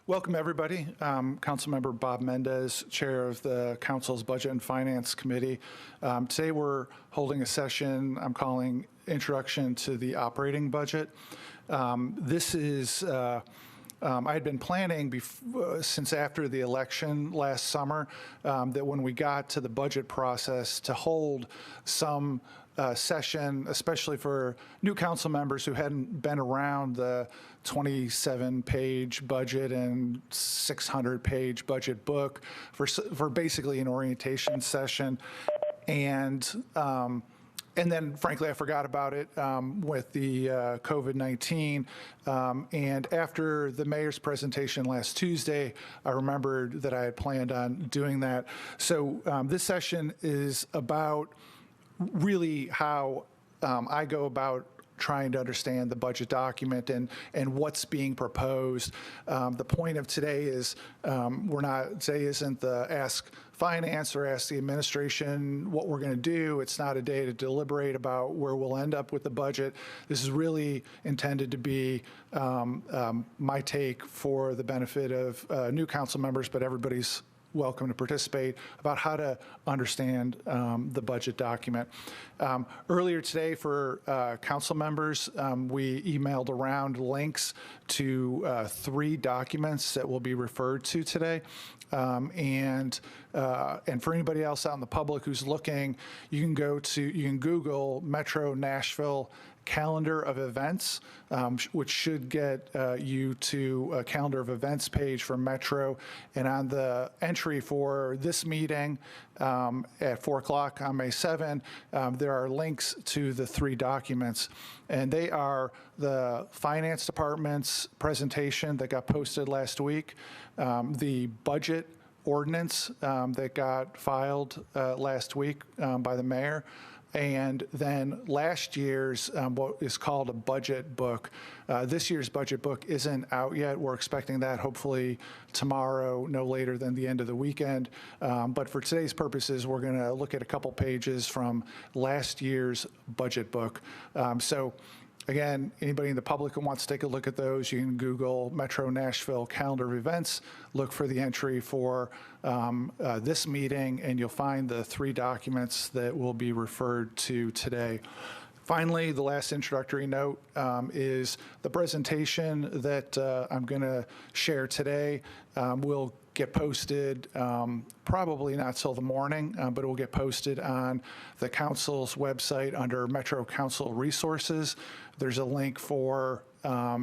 Welcome, everybody. Councilmember Bob Mendez, Chair of the Council's Budget and Finance Committee. Today we're holding a session I'm calling Introduction to the Operating Budget. This is, I had been planning since after the election last summer that when we got to the budget process to hold some session, especially for new council members who hadn't been around the 27-page budget and 600-page budget book for basically an orientation session. And then, frankly, I forgot about it with the COVID-19. And after the mayor's presentation last Tuesday, I remembered that I had planned on doing that. So this session is about really how I go about trying to understand the budget document and what's being proposed. The point of today is today isn't the ask finance or ask the administration what we're going to do. It's not a day to deliberate about where we'll end up with the budget. This is really intended to be my take for the benefit of new council members, but everybody's welcome to participate, about how to understand the budget document. Earlier today for council members, we emailed around links to 3 documents that will be referred to today. And for anybody else out in the public who's looking, you can Google Metro Nashville calendar of events, which should get you to a calendar of events page for Metro. And on the entry for this meeting at 4 o'clock on May 7, there are links to the 3 documents. And they are the Finance Department's presentation that got posted last week, the budget ordinance that got filed last week by the mayor, and then last year's what is called a budget book. This year's budget book isn't out yet. We're expecting that hopefully tomorrow, no later than the end of the weekend. But for today's purposes, we're going to look at a couple pages from last year's budget book. So again, anybody in the public who wants to take a look at those, you can Google Metro Nashville calendar of events, look for the entry for this meeting, and you'll find the 3 documents that will be referred to today. Finally, the last introductory note is the presentation that I'm going to share today will get posted probably not till the morning, but it will get posted on the council's website under Metro Council Resources. There's a link for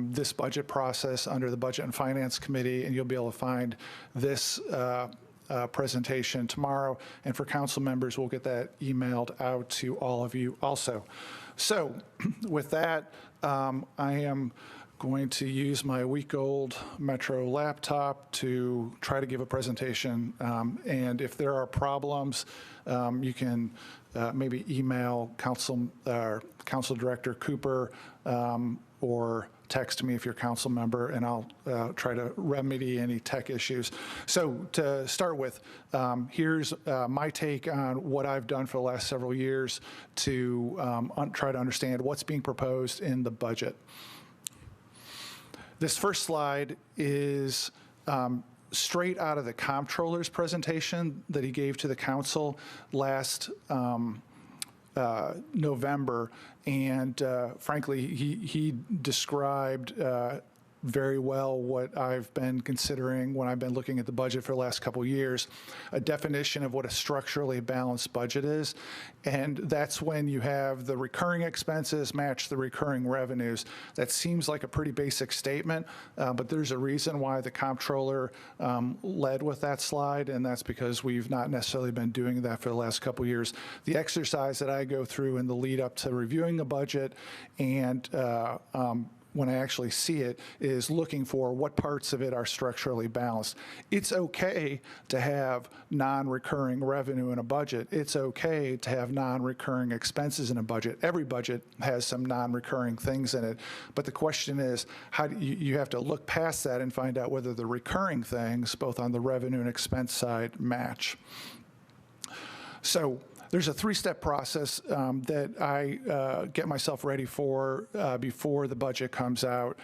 this budget process under the Budget and Finance Committee, and you'll be able to find this presentation tomorrow. And for council members, we'll get that emailed out to all of you also. So with that, I am going to use my week-old Metro laptop to try to give a presentation. And if there are problems, you can maybe email Council Director Cooper or text me if you're a council member, and I'll try to remedy any tech issues. So to start with, here's my take on what I've done for the last several years to try to understand what's being proposed in the budget. This first slide is straight out of the comptroller's presentation that he gave to the council last November, and frankly, he described very well what I've been considering when I've been looking at the budget for the last couple of years, a definition of what a structurally balanced budget is. And that's when you have the recurring expenses match the recurring revenues. That seems like a pretty basic statement, but there's a reason why the comptroller led with that slide, and that's because we've not necessarily been doing that for the last couple of years. The exercise that I go through in the lead up to reviewing a budget and when I actually see it, is looking for what parts of it are structurally balanced. It's okay to have non-recurring revenue in a budget. It's okay to have non-recurring expenses in a budget. Every budget has some non-recurring things in it. But the question is, how do you have to look past that and find out whether the recurring things, both on the revenue and expense side, match. So there's a three-step process that I get myself ready for before the budget comes out.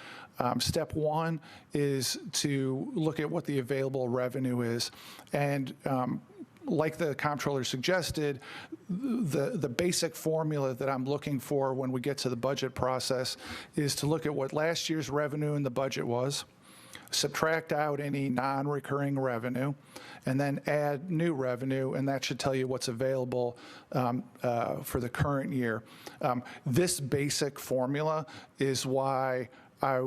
Step one is to look at what the available revenue is. And like the comptroller suggested, the basic formula that I'm looking for when we get to the budget process is to look at what last year's revenue in the budget was, subtract out any non-recurring revenue, and then add new revenue, and that should tell you what's available for the current year. This basic formula is why I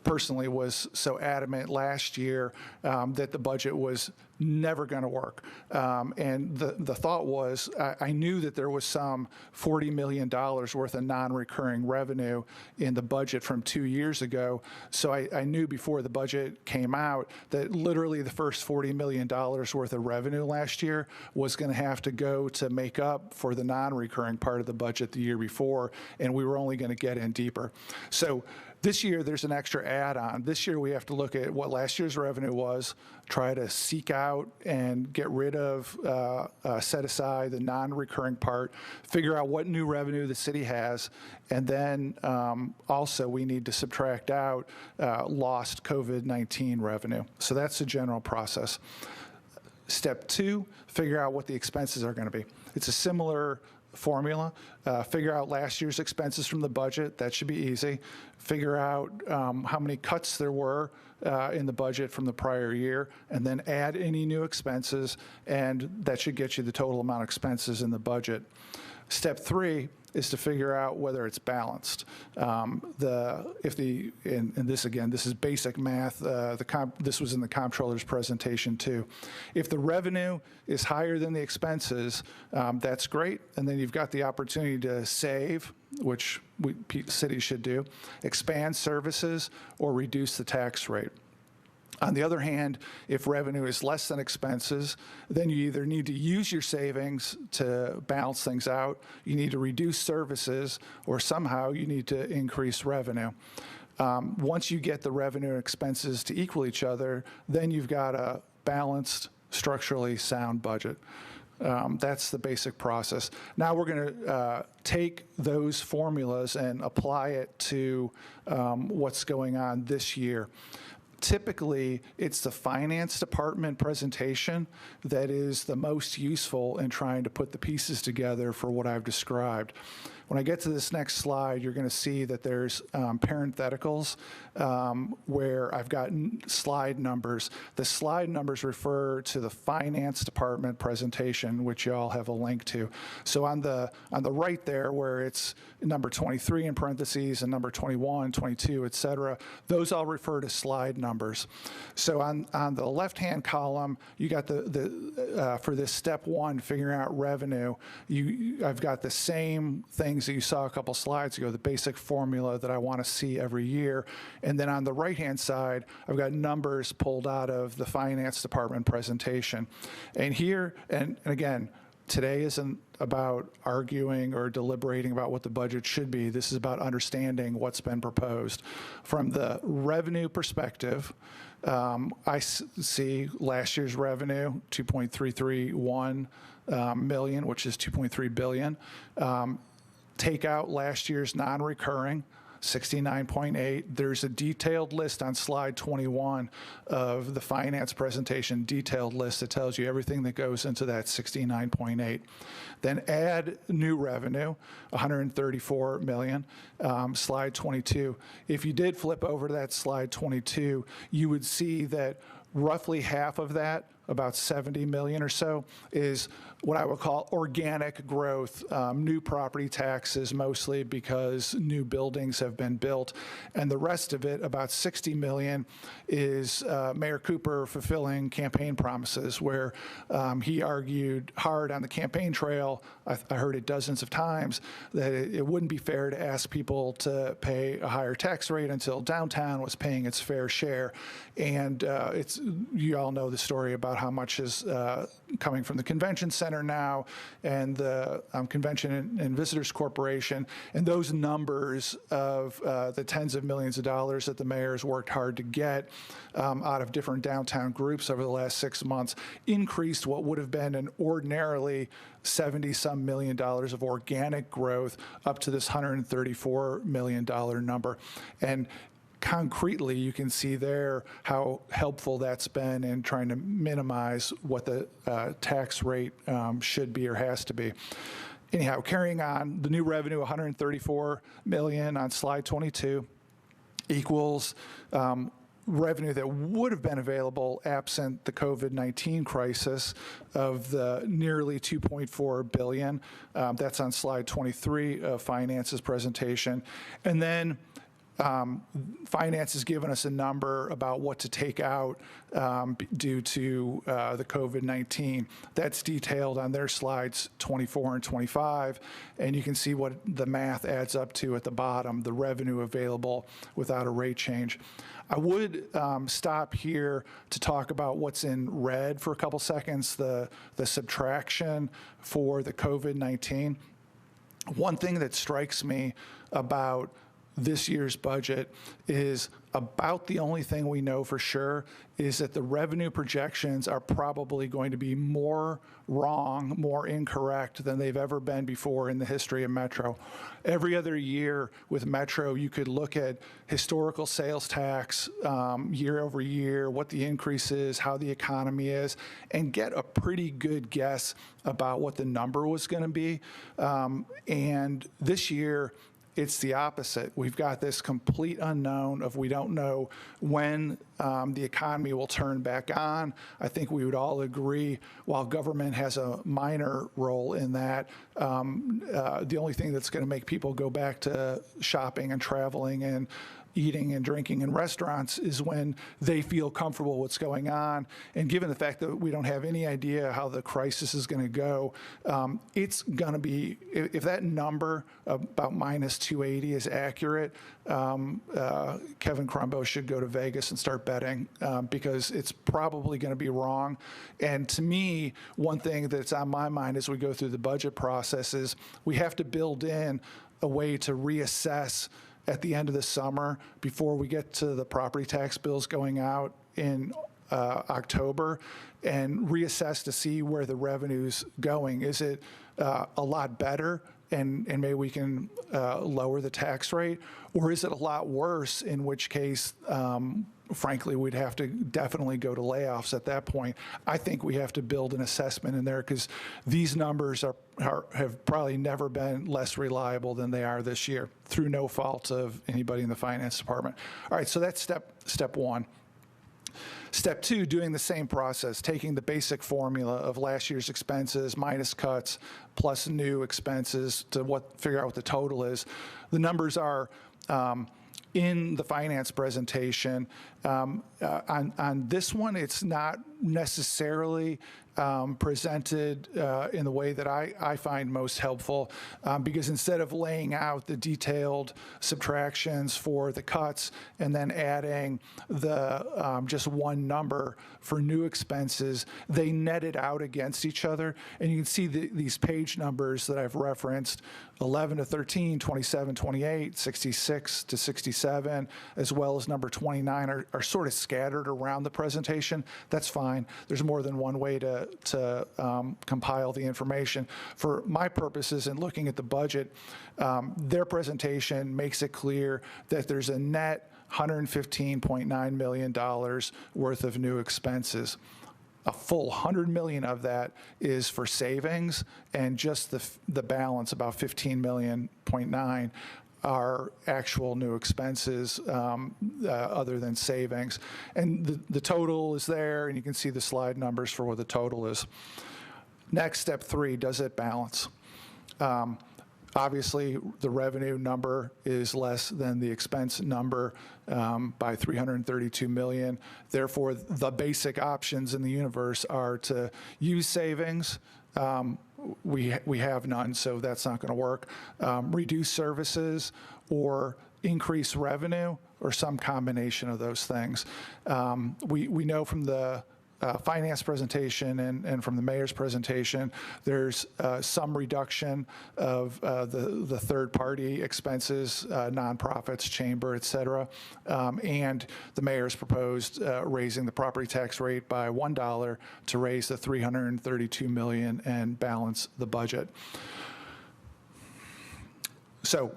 personally was so adamant last year that the budget was never going to work. And the thought was, I knew that there was some $40 million worth of non-recurring revenue in the budget from 2 years ago. So I knew before the budget came out that literally the first $40 million worth of revenue last year was going to have to go to make up for the non-recurring part of the budget the year before, and we were only going to get in deeper. So this year, there's an extra add-on. This year, we have to look at what last year's revenue was, try to seek out and get rid of, set aside the non-recurring part, figure out what new revenue the city has, and then also we need to subtract out lost COVID-19 revenue. So that's the general process. Step two, figure out what the expenses are going to be. It's a similar formula. Figure out last year's expenses from the budget. That should be easy. Figure out how many cuts there were in the budget from the prior year, and then add any new expenses, and that should get you the total amount of expenses in the budget. Step three is to figure out whether it's balanced. And this again, this is basic math. This was in the comptroller's presentation too. If the revenue is higher than the expenses, that's great, and then you've got the opportunity to save, which cities should do, expand services, or reduce the tax rate. On the other hand, if revenue is less than expenses, then you either need to use your savings to balance things out, you need to reduce services, or somehow you need to increase revenue. Once you get the revenue and expenses to equal each other, then you've got a balanced, structurally sound budget. That's the basic process. Now we're going to take those formulas and apply it to what's going on this year. Typically, it's the finance department presentation that is the most useful in trying to put the pieces together for what I've described. When I get to this next slide, you're going to see that there's parentheticals where I've got slide numbers. The slide numbers refer to the finance department presentation, which you all have a link to. So on the right there, where it's number 23 in parentheses and number 21, 22, et cetera, those all refer to slide numbers. So on the left-hand column, you got for this step one, figuring out revenue, I've got the same things that you saw a couple slides ago, the basic formula that I want to see every year. And then on the right-hand side, I've got numbers pulled out of the finance department presentation. And here, and again, today isn't about arguing or deliberating about what the budget should be. This is about understanding what's been proposed. From the revenue perspective, I see last year's revenue, 2.331 million, which is 2.3 billion. Take out last year's non-recurring, 69.8. There's a detailed list on slide 21 of the finance presentation, detailed list that tells you everything that goes into that 69.8. Then add new revenue, 134 million, slide 22. If you did flip over to that slide 22, you would see that roughly half of that, about 70 million or so, is what I would call organic growth, new property taxes mostly because new buildings have been built. And the rest of it, about 60 million, is Mayor Cooper fulfilling campaign promises where he argued hard on the campaign trail, I heard it dozens of times, that it wouldn't be fair to ask people to pay a higher tax rate until downtown was paying its fair share. And you all know the story about about how much is coming from the convention center now and the Convention and Visitors Corporation, and those numbers of the tens of millions of dollars that the mayor's worked hard to get out of different downtown groups over the last 6 months increased what would have been an ordinarily $70-some million of organic growth up to this $134 million number. And concretely, you can see there how helpful that's been in trying to minimize what the tax rate should be or has to be. Anyhow, carrying on, the new revenue, $134 million on slide 22, equals revenue that would have been available absent the COVID-19 crisis of the nearly $2.4 billion. That's on slide 23 of Finance's presentation. And then Finance has given us a number about what to take out due to the COVID-19. That's detailed on their slides 24 and 25, and you can see what the math adds up to at the bottom, the revenue available without a rate change. I would stop here to talk about what's in red for a couple seconds, the subtraction for the COVID-19. One thing that strikes me about this year's budget is about the only thing we know for sure is that the revenue projections are probably going to be more wrong, more incorrect than they've ever been before in the history of Metro. Every other year with Metro, you could look at historical sales tax year over year, what the increase is, how the economy is, and get a pretty good guess about what the number was going to be. And this year, it's the opposite. We've got this complete unknown of we don't know when the economy will turn back on. I think we would all agree, while government has a minor role in that, the only thing that's going to make people go back to shopping and traveling and eating and drinking in restaurants is when they feel comfortable what's going on. And given the fact that we don't have any idea how the crisis is going to go, it's going to be, if that number about minus 280 is accurate, Kevin Crumbo should go to Vegas and start betting because it's probably going to be wrong. And to me, one thing that's on my mind as we go through the budget process is we have to build in a way to reassess at the end of the summer before we get to the property tax bills going out in October and reassess to see where the revenue's going. Is it a lot better and maybe we can lower the tax rate, or is it a lot worse, in which case frankly, we'd have to definitely go to layoffs at that point. I think we have to build an assessment in there because these numbers have probably never been less reliable than they are this year through no fault of anybody in the finance department. All right, so that's step one. Step two, doing the same process, taking the basic formula of last year's expenses minus cuts plus new expenses to figure out what the total is. The numbers are in the finance presentation. On this one, it's not necessarily presented in the way that I find most helpful because instead of laying out the detailed subtractions for the cuts and then adding the just one number for new expenses, they net it out against each other. And you can see these page numbers that I've referenced, 11 to 13, 27, 28, 66 to 67, as well as number 29 are sort of scattered around the presentation. That's fine. There's more than one way to compile the information. For my purposes in looking at the budget, their presentation makes it clear that there's a net $115.9 million worth of new expenses. A full $100 million of that is for savings, and just the balance, about $15.9 million, are actual new expenses other than savings. And the total is there, and you can see the slide numbers for what the total is. Next, step three, does it balance? Obviously, the revenue number is less than the expense number by $332 million. Therefore, the basic options in the universe are to use savings. We have none, so that's not going to work. Reduce services or increase revenue, or some combination of those things. We know from the finance presentation and from the mayor's presentation, there's some reduction of the third-party expenses, nonprofits, chamber, et cetera, and the mayor's proposed raising the property tax rate by $1 to raise the $332 million and balance the budget. So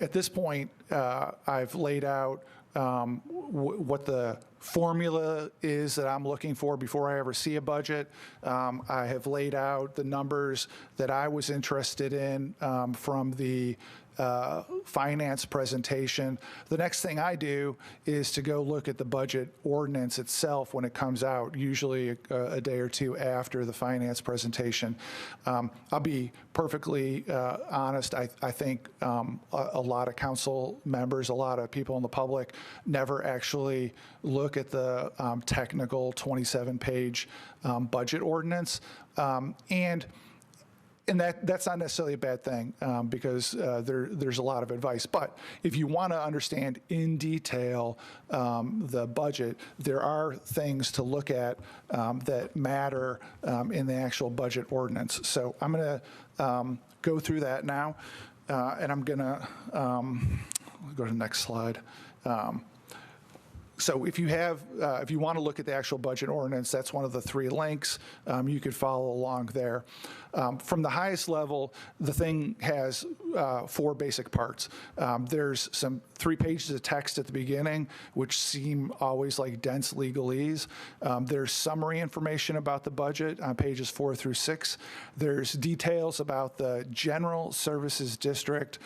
at this point, I've laid out what the formula is that I'm looking for before I ever see a budget. I have laid out the numbers that I was interested in from the finance presentation. The next thing I do is to go look at the budget ordinance itself when it comes out, usually a day or two after the finance presentation. I'll be perfectly honest, I think a lot of council members, a lot of people in the public never actually look at the technical 27-page budget ordinance. And that's not necessarily a bad thing because there's a lot of advice. But if you want to understand in detail the budget, there are things to look at that matter in the actual budget ordinance. So I'm going to go through that now, and I'm going to go to the next slide. So if you want to look at the actual budget ordinance, that's one of the 3 links. You could follow along there. From the highest level, the thing has 4 basic parts. There's 3 pages of text at the beginning, which seem always like dense legalese. There's summary information about the budget on pages 4 through 6. There's details about the general services district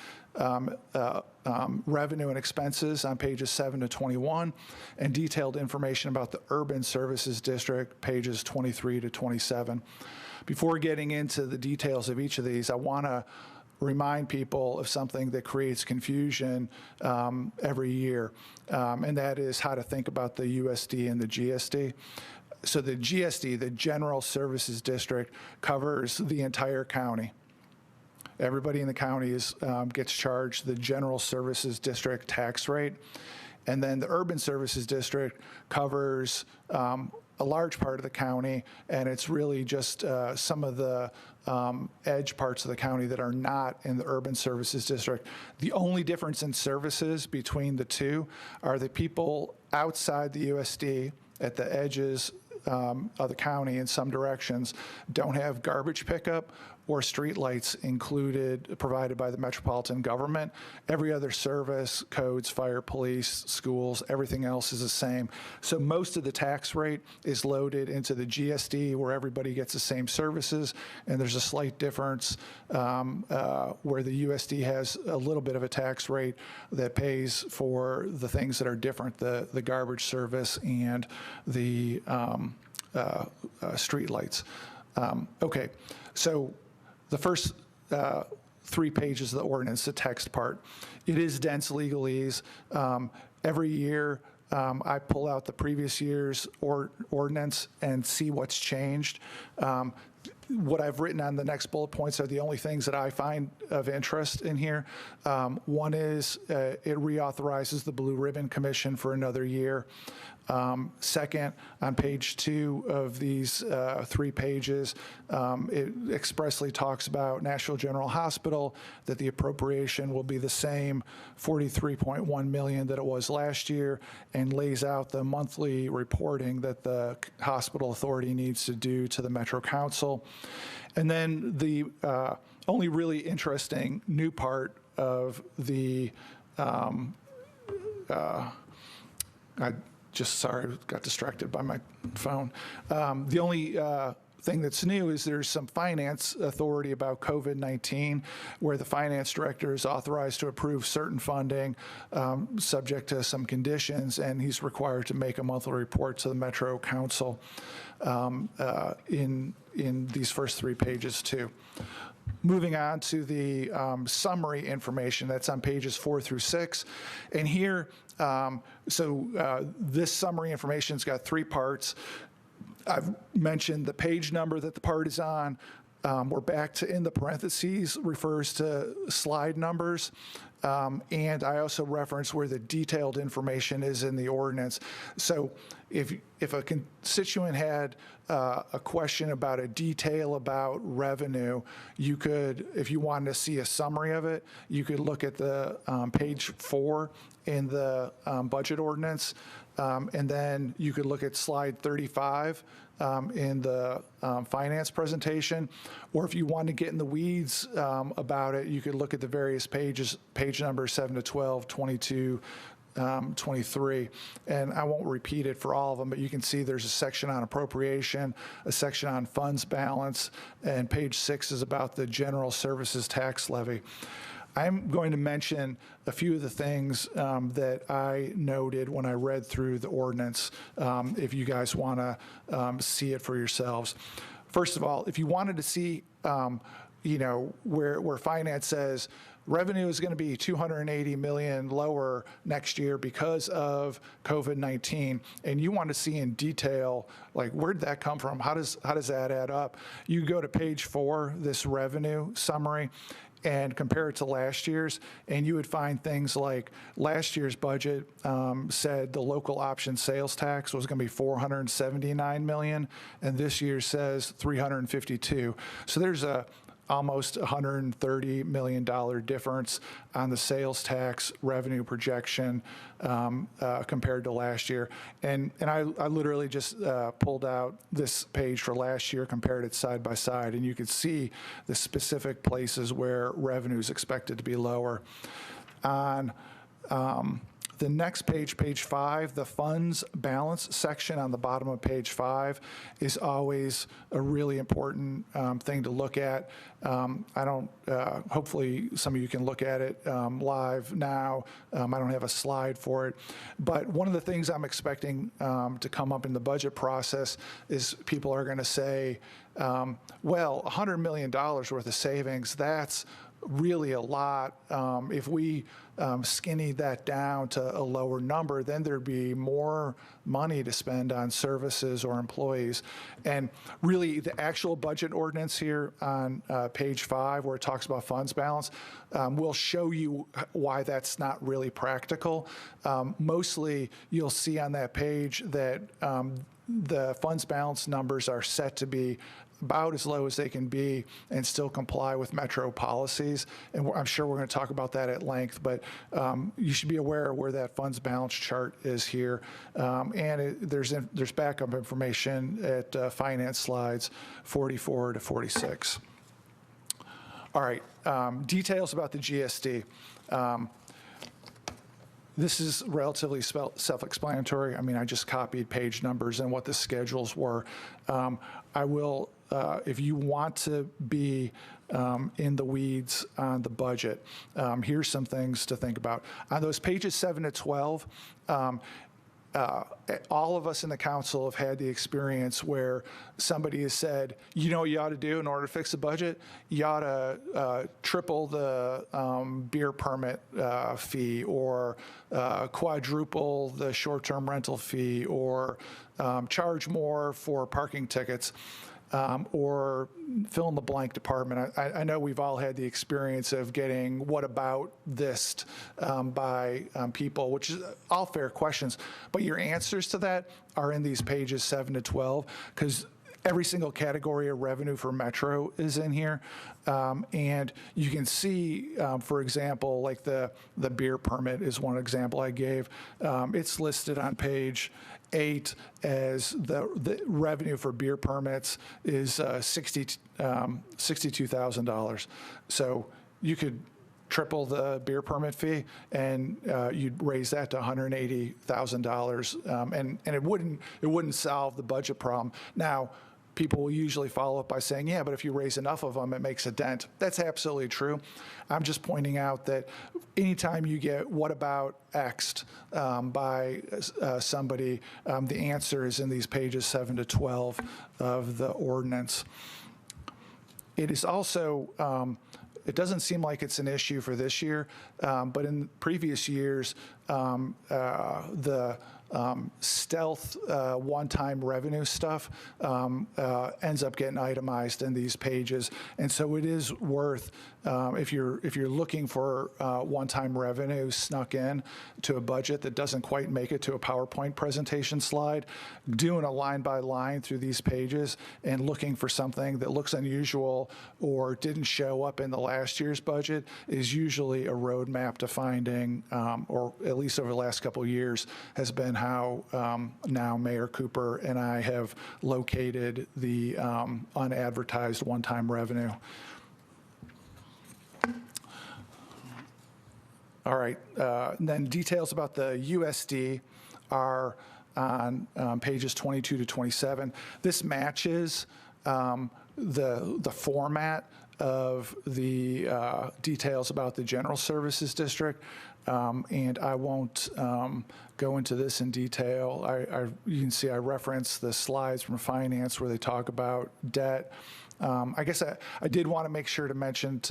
revenue and expenses on pages 7 to 21, and detailed information about the urban services district, pages 23 to 27. Before getting into the details of each of these, I want to remind people of something that creates confusion every year, and that is how to think about the USD and the GSD. So the GSD, the General Services District, covers the entire county. Everybody in the county gets charged the General Services District tax rate. And then the Urban Services District covers a large part of the county, and it's really just some of the edge parts of the county that are not in the Urban Services District. The only difference in services between the two are the people outside the USD at the edges of the county in some directions don't have garbage pickup or streetlights provided by the metropolitan government. Every other service, codes, fire, police, schools, everything else is the same. So most of the tax rate is loaded into the GSD where everybody gets the same services, and there's a slight difference where the USD has a little bit of a tax rate that pays for the things that are different, the garbage service and the streetlights. Okay, so the first 3 pages of the ordinance, the text part, it is dense legalese. Every year, I pull out the previous year's ordinance and see what's changed. What I've written on the next bullet points are the only things that I find of interest in here. One is it reauthorizes the Blue Ribbon Commission for another year. Second, on page 2 of these 3 pages, it expressly talks about Nashville General Hospital, that the appropriation will be the same $43.1 million that it was last year, and lays out the monthly reporting that the hospital authority needs to do to the Metro Council. And then the only really interesting new part of the sorry, I got distracted by my phone. The only thing that's new is there's some finance authority about COVID-19 where the finance director is authorized to approve certain funding subject to some conditions, and he's required to make a monthly report to the Metro Council in these first 3 pages too. Moving on to the summary information that's on pages 4 through 6. And here, this summary information's got 3 parts. I've mentioned the page number that the part is on. We're back to in the parentheses refers to slide numbers. And I also reference where the detailed information is in the ordinance. So if if a constituent had a question about a detail about revenue, you could, if you wanted to see a summary of it, you could look at the page 4 in the budget ordinance, and then you could look at slide 35 in the finance presentation, or if you want to get in the weeds about it, you could look at the various pages, page numbers 7 to 12, 22, 23, and I won't repeat it for all of them, but you can see there's a section on appropriation, a section on funds balance, and page 6 is about the general services tax levy. I'm going to mention a few of the things that I noted when I read through the ordinance, if you guys want to see it for yourselves. First of all, if you wanted to see, where finance says revenue is going to be $280 million lower next year because of COVID-19, and you want to see in detail, like, where'd that come from? How does that add up? You go to page 4, this revenue summary, and compare it to last year's, and you would find things like last year's budget said the local option sales tax was going to be $479 million, and this year says $352. So there's a almost $130 million difference on the sales tax revenue projection compared to last year. And I literally just pulled out this page for last year, compared it side by side, and you could see the specific places where revenue is expected to be lower. On the next page, page 5, the funds balance section on the bottom of page 5 is always a really important thing to look at. Hopefully some of you can look at it live now. I don't have a slide for it. But one of the things I'm expecting to come up in the budget process is people are going to say, well, $100 million worth of savings, that's really a lot. If we skinny that down to a lower number, then there'd be more money to spend on services or employees. And really, the actual budget ordinance here on page 5, where it talks about funds balance, will show you why that's not really practical. Mostly, you'll see on that page that the funds balance numbers are set to be about as low as they can be and still comply with Metro policies. And I'm sure we're going to talk about that at length, but you should be aware of where that funds balance chart is here. There's backup information at finance slides 44 to 46. All right, details about the GSD. This is relatively self-explanatory. I mean, I just copied page numbers and what the schedules were. I will, if you want to be in the weeds on the budget, here's some things to think about. On those pages 7 to 12, all of us in the council have had the experience where somebody has said, you know what you ought to do in order to fix the budget? You ought to triple the beer permit fee, or quadruple the short-term rental fee, or charge more for parking tickets. Or fill in the blank department. I know we've all had the experience of getting what about this by people, which is all fair questions, but your answers to that are in these pages 7 to 12, because every single category of revenue for Metro is in here. And you can see, for example, like the beer permit is one example I gave. It's listed on page 8 as the revenue for beer permits is $62,000. So you could triple the beer permit fee, and you'd raise that to $180,000, and it wouldn't solve the budget problem. Now, people will usually follow up by saying, yeah, but if you raise enough of them, it makes a dent. That's absolutely true. I'm just pointing out that anytime you get what about X'd by somebody, the answer is in these pages 7 to 12 of the ordinance. It is also, it doesn't seem like it's an issue for this year, but in previous years, the stealth one-time revenue stuff ends up getting itemized in these pages, and so it is worth, if you're looking for one-time revenue snuck in to a budget that doesn't quite make it to a PowerPoint presentation slide, doing a line by line through these pages and looking for something that looks unusual or didn't show up in the last year's budget is usually a roadmap to finding, or at least over the last couple of years, has been how now Mayor Cooper and I have located the unadvertised one-time revenue. All right, then details about the USD are on pages 22 to 27. This matches the format of the details about the General Services District, and I won't go into this in detail. You can see I referenced the slides from Finance where they talk about debt. I guess I did want to make sure to mention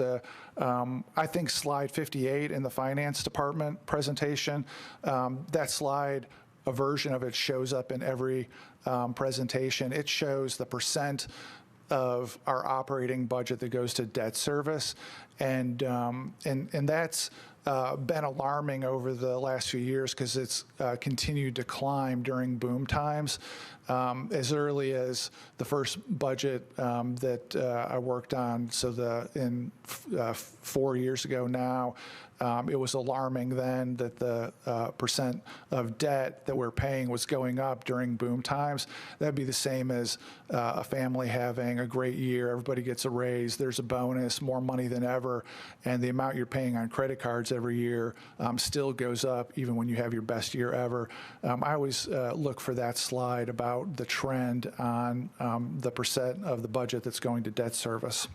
I think slide 58 in the Finance Department presentation, that slide, a version of it shows up in every presentation. It shows the percent of our operating budget that goes to debt service, and that's been alarming over the last few years because it's continued to climb during boom times. As early as the first budget that I worked on, so 4 years ago now, it was alarming then that the percent of debt that we're paying was going up during boom times. That'd be the same as a family having a great year. Everybody gets a raise. There's a bonus, more money than ever, and the amount you're paying on credit cards every year still goes up even when you have your best year ever. I always look for that slide about the trend on the percent of the budget that's going to debt service.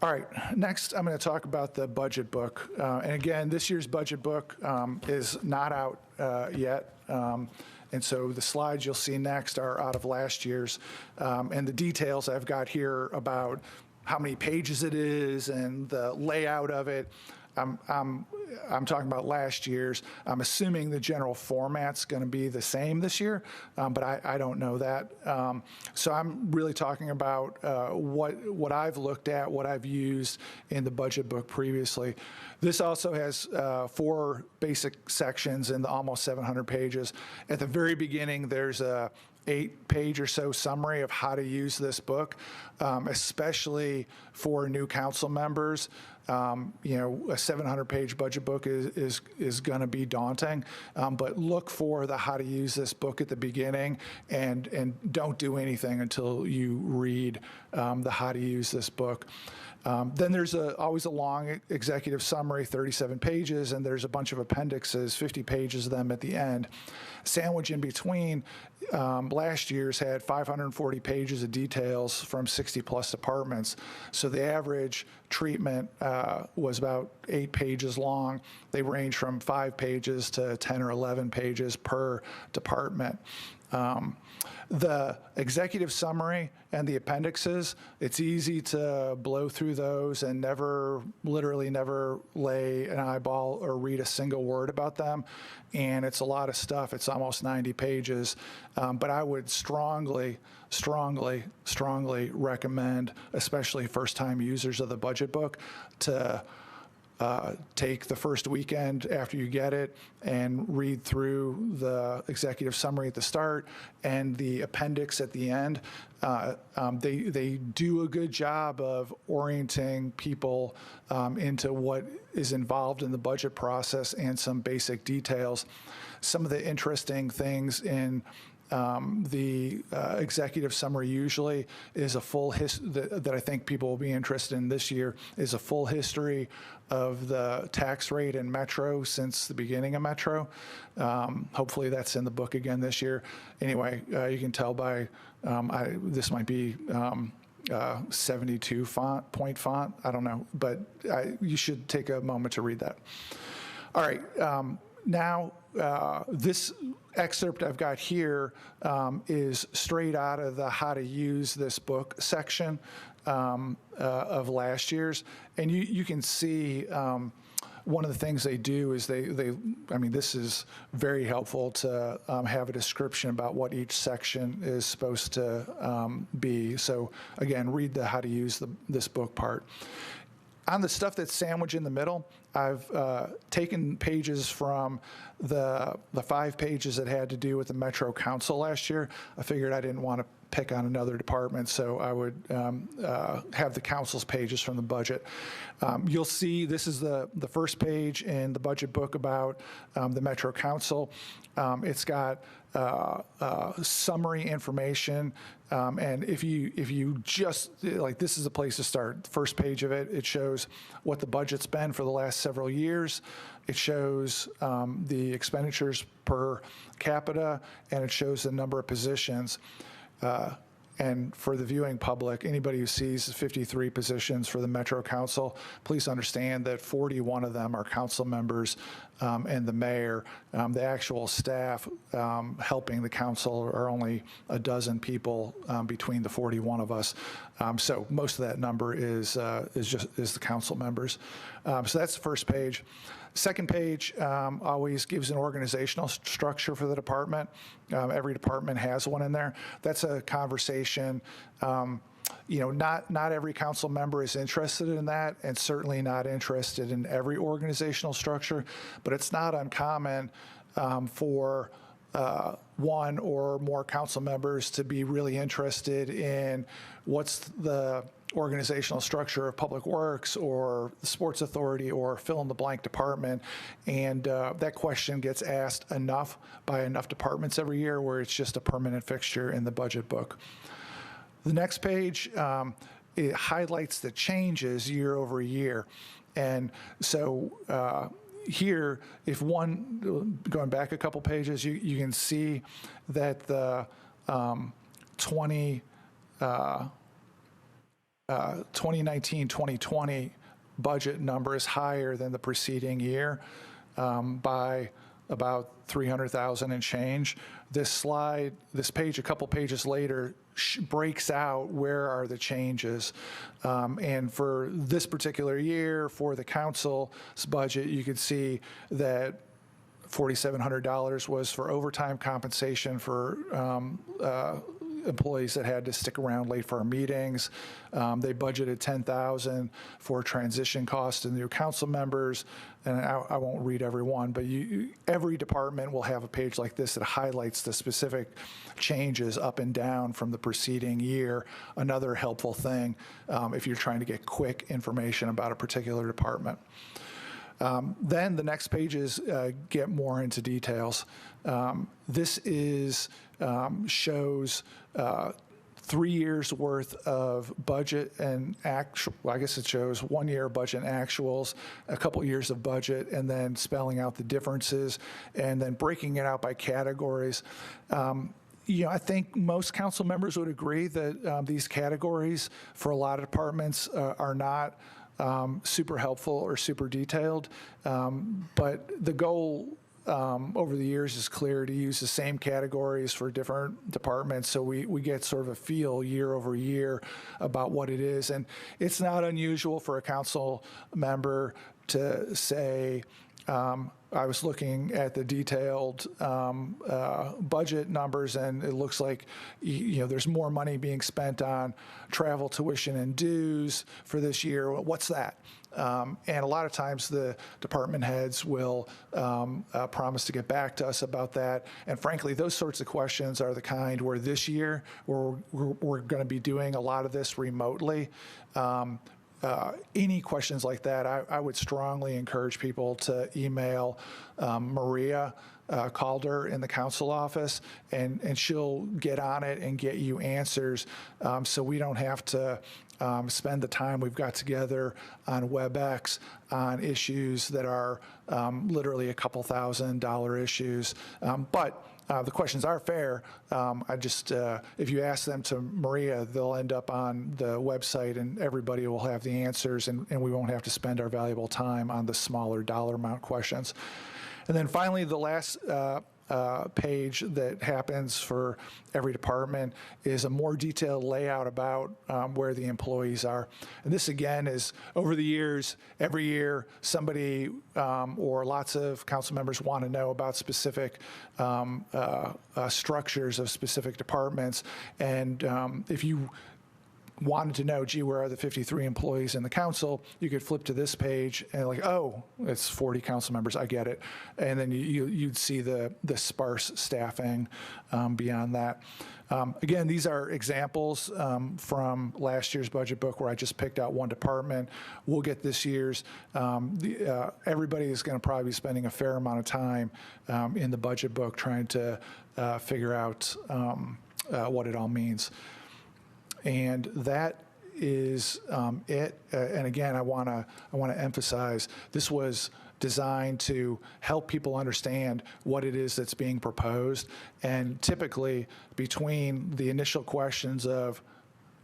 All right, next I'm going to talk about the budget book. And again, this year's budget book is not out yet. And so the slides you'll see next are out of last year's. And the details I've got here about how many pages it is and the layout of it, I'm talking about last year's. I'm assuming the general format's going to be the same this year, but I don't know that. So I'm really talking about what I've looked at, what I've used in the budget book previously. This also has 4 basic sections in the almost 700 pages. At the very beginning, there's a 8-page or so summary of how to use this book, especially for new council members. You know, a 700-page budget book is going to be daunting, but look for the how to use this book at the beginning, and don't do anything until you read the how to use this book. Then there's always a long executive summary, 37 pages, and there's a bunch of appendixes, 50 pages of them at the end. Sandwich in between, last year's had 540 pages of details from 60-plus departments. So the average treatment was about 8 pages long. They range from 5 pages to 10 or 11 pages per department. The executive summary and the appendixes, it's easy to blow through those and literally never lay an eyeball or read a single word about them. And it's a lot of stuff. It's almost 90 pages. But I would strongly recommend, especially first-time users of the budget book, to take the first weekend after you get it and read through the executive summary at the start and the appendix at the end. They do a good job of orienting people into what is involved in the budget process and some basic details. Some of the interesting things in the executive summary usually is a full that I think people will be interested in this year is a full history of the tax rate in Metro since the beginning of Metro. Hopefully that's in the book again this year. Anyway, you can tell by this might be 72 point font. I don't know, but you should take a moment to read that. All right. Now, this excerpt I've got here is straight out of the how to use this book section of last year's. And you can see one of the things they do is I mean, this is very helpful to have a description about what each section is supposed to be. So again, read the how to use this book part. On the stuff that's sandwiched in the middle, I've taken pages from the 5 pages that had to do with the Metro Council last year. I figured I didn't want to pick on another department, so I would have the council's pages from the budget. You'll see this is the first page in the budget book about the Metro Council. It's got summary information, and if you just, like, this is a place to start. The first page of it shows what the budget's been for the last several years. It shows the expenditures per capita, and it shows the number of positions. And for the viewing public, anybody who sees 53 positions for the Metro Council, please understand that 41 of them are council members and the mayor. The actual staff helping the council are only a dozen people between the 41 of us. So most of that number is the council members. So that's the first page. Second page always gives an organizational structure for the department. Every department has one in there. That's a conversation. Not every council member is interested in that, and certainly not interested in every organizational structure, but it's not uncommon for one or more council members to be really interested in what's the organizational structure of Public Works or the Sports Authority or fill-in-the-blank department, and that question gets asked enough by enough departments every year where it's just a permanent fixture in the budget book. The next page, it highlights the changes year over year, and so here, if going back a couple pages, you can see that the 2019-2020 budget number is higher than the preceding year by about 300,000 and change. This page, a couple pages later, breaks out where are the changes. And for this particular year, for the council's budget, you could see that $4,700 was for overtime compensation for employees that had to stick around late for our meetings. They budgeted $10,000 for transition costs to new council members, and I won't read every one, but every department will have a page like this that highlights the specific changes up and down from the preceding year. Another helpful thing if you're trying to get quick information about a particular department. Then the next pages get more into details. This shows 3 years worth of budget and I guess it shows 1 year budget and actuals, a couple years of budget, and then spelling out the differences and then breaking it out by categories. I think most council members would agree that these categories for a lot of departments are not super helpful or super detailed, but the goal over the years is clear to use the same categories for different departments, so we get sort of a feel year over year about what it is. And it's not unusual for a council member to say, I was looking at the detailed budget numbers, and it looks like there's more money being spent on travel, tuition, and dues for this year. What's that? And a lot of times the department heads will promise to get back to us about that. And frankly, those sorts of questions are the kind where this year we're going to be doing a lot of this remotely. Any questions like that, I would strongly encourage people to email Maria Calder in the council office, and she'll get on it and get you answers, so we don't have to spend the time we've got together on WebEx on issues that are literally a couple $1,000 issues. But the questions are fair. If you ask them to Maria, they'll end up on the website, and everybody will have the answers, and we won't have to spend our valuable time on the smaller dollar amount questions. And then finally, the last page that happens for every department is a more detailed layout about where the employees are. And this, again, is over the years, every year, somebody or lots of council members want to know about specific structures of specific departments. And if you wanted to know, gee, where are the 53 employees in the council, you could flip to this page and like, oh, it's 40 council members, I get it. And then you'd see the sparse staffing beyond that. Again, these are examples from last year's budget book where I just picked out one department. We'll get this year's. Everybody is going to probably be spending a fair amount of time in the budget book trying to figure out what it all means. And that is it. And again, I want to emphasize this was designed to help people understand what it is that's being proposed. And typically, between the initial questions of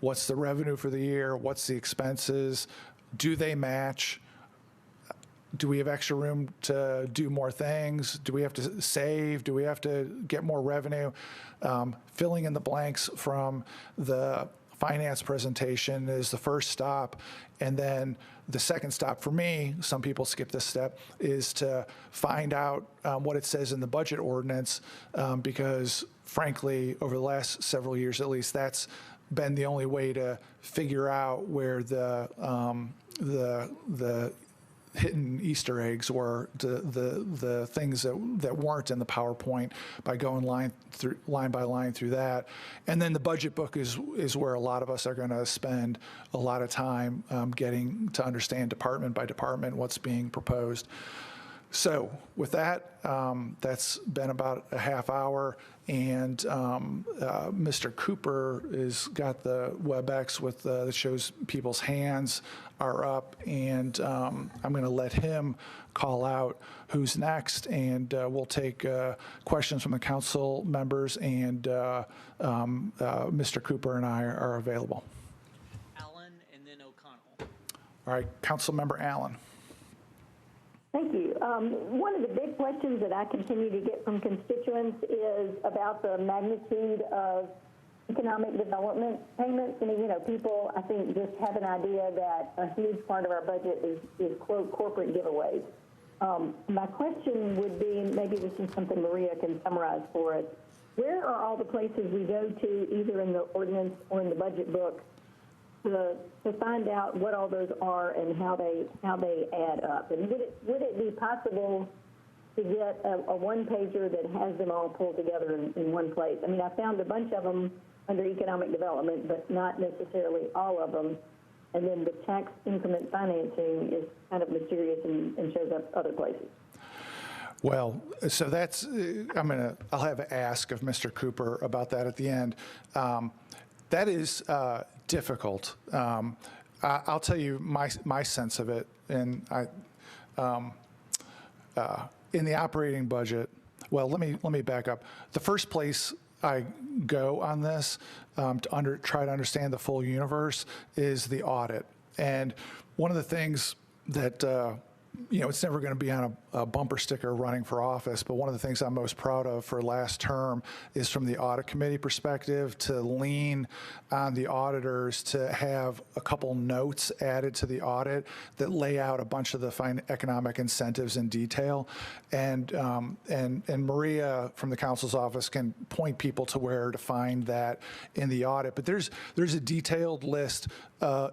what's the revenue for the year, what's the expenses, do they match? Do we have extra room to do more things? Do we have to save? Do we have to get more revenue? Filling in the blanks from the finance presentation is the first stop. And then the second stop for me, some people skip this step, is to find out what it says in the budget ordinance, because frankly, over the last several years at least, that's been the only way to figure out where the hidden Easter eggs were, the things that weren't in the PowerPoint, by going line by line through that. And then the budget book is where a lot of us are going to spend a lot of time getting to understand department by department what's being proposed. So with that, that's been about a half hour, and Mr. Cooper has got the WebEx with that shows people's hands are up, and I'm going to let him call out who's next, and we'll take questions from the council members, and Mr. Cooper and I are available. Allen and then O'Connell. All right, Council Member Allen. Thank you. One of the big questions that I continue to get from constituents is about the magnitude of economic development payments. And, you know, people, I think, just have an idea that a huge part of our budget is quote, corporate giveaways. My question would be, maybe this is something Maria can summarize for us, where are all the places we go to, either in the ordinance or in the budget book, to find out what all those are and how they add up? And would it be possible to get a one-pager that has them all pulled together in one place? I mean, I found a bunch of them under economic development, but not necessarily all of them. And then the tax increment financing is kind of mysterious and shows up other places. Well, so that's, I'll have an ask of Mr. Cooper about that at the end. That is difficult. I'll tell you my sense of it, and in the operating budget. Well, let me back up. The first place I go on this to try to understand the full universe is the audit. And one of the things that it's never going to be on a bumper sticker running for office, but one of the things I'm most proud of for last term is, from the audit committee perspective, to lean on the auditors to have a couple notes added to the audit that lay out a bunch of the economic incentives in detail. And Maria from the council's office can point people to where to find that in the audit. But there's a detailed list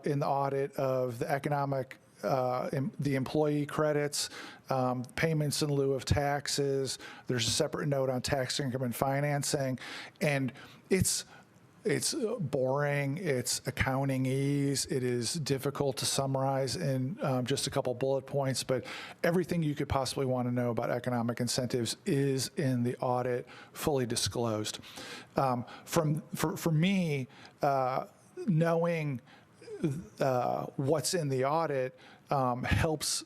in the audit of the economic the employee credits, payments in lieu of taxes. There's a separate note on tax increment financing, and it's boring. It's accounting-ese. It is difficult to summarize in just a couple bullet points, but everything you could possibly want to know about economic incentives is in the audit, fully disclosed. For me, knowing what's in the audit helps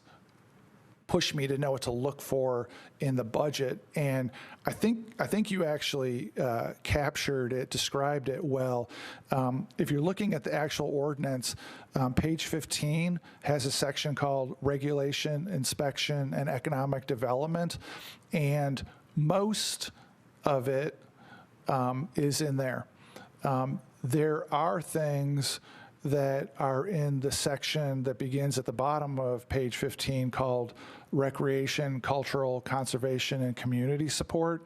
push me to know what to look for in the budget. And I think you actually captured it, described it well. If you're looking at the actual ordinance, page 15 has a section called Regulation, Inspection, and Economic Development. And most of it is in there. There are things that are in the section that begins at the bottom of page 15 called recreation, cultural, conservation, and community support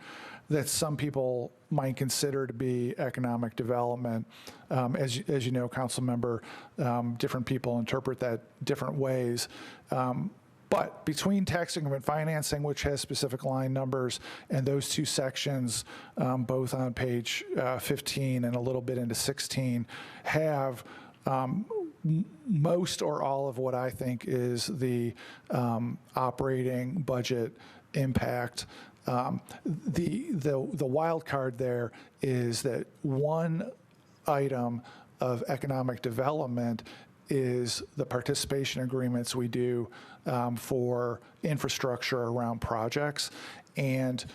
that some people might consider to be economic development. As you know, council member, different people interpret that different ways. But between tax increment financing, which has specific line numbers, and those two sections, both on page 15 and a little bit into 16, have most or all of what I think is the operating budget impact. The wild card there is that one item of economic development is the participation agreements we do for infrastructure around projects, and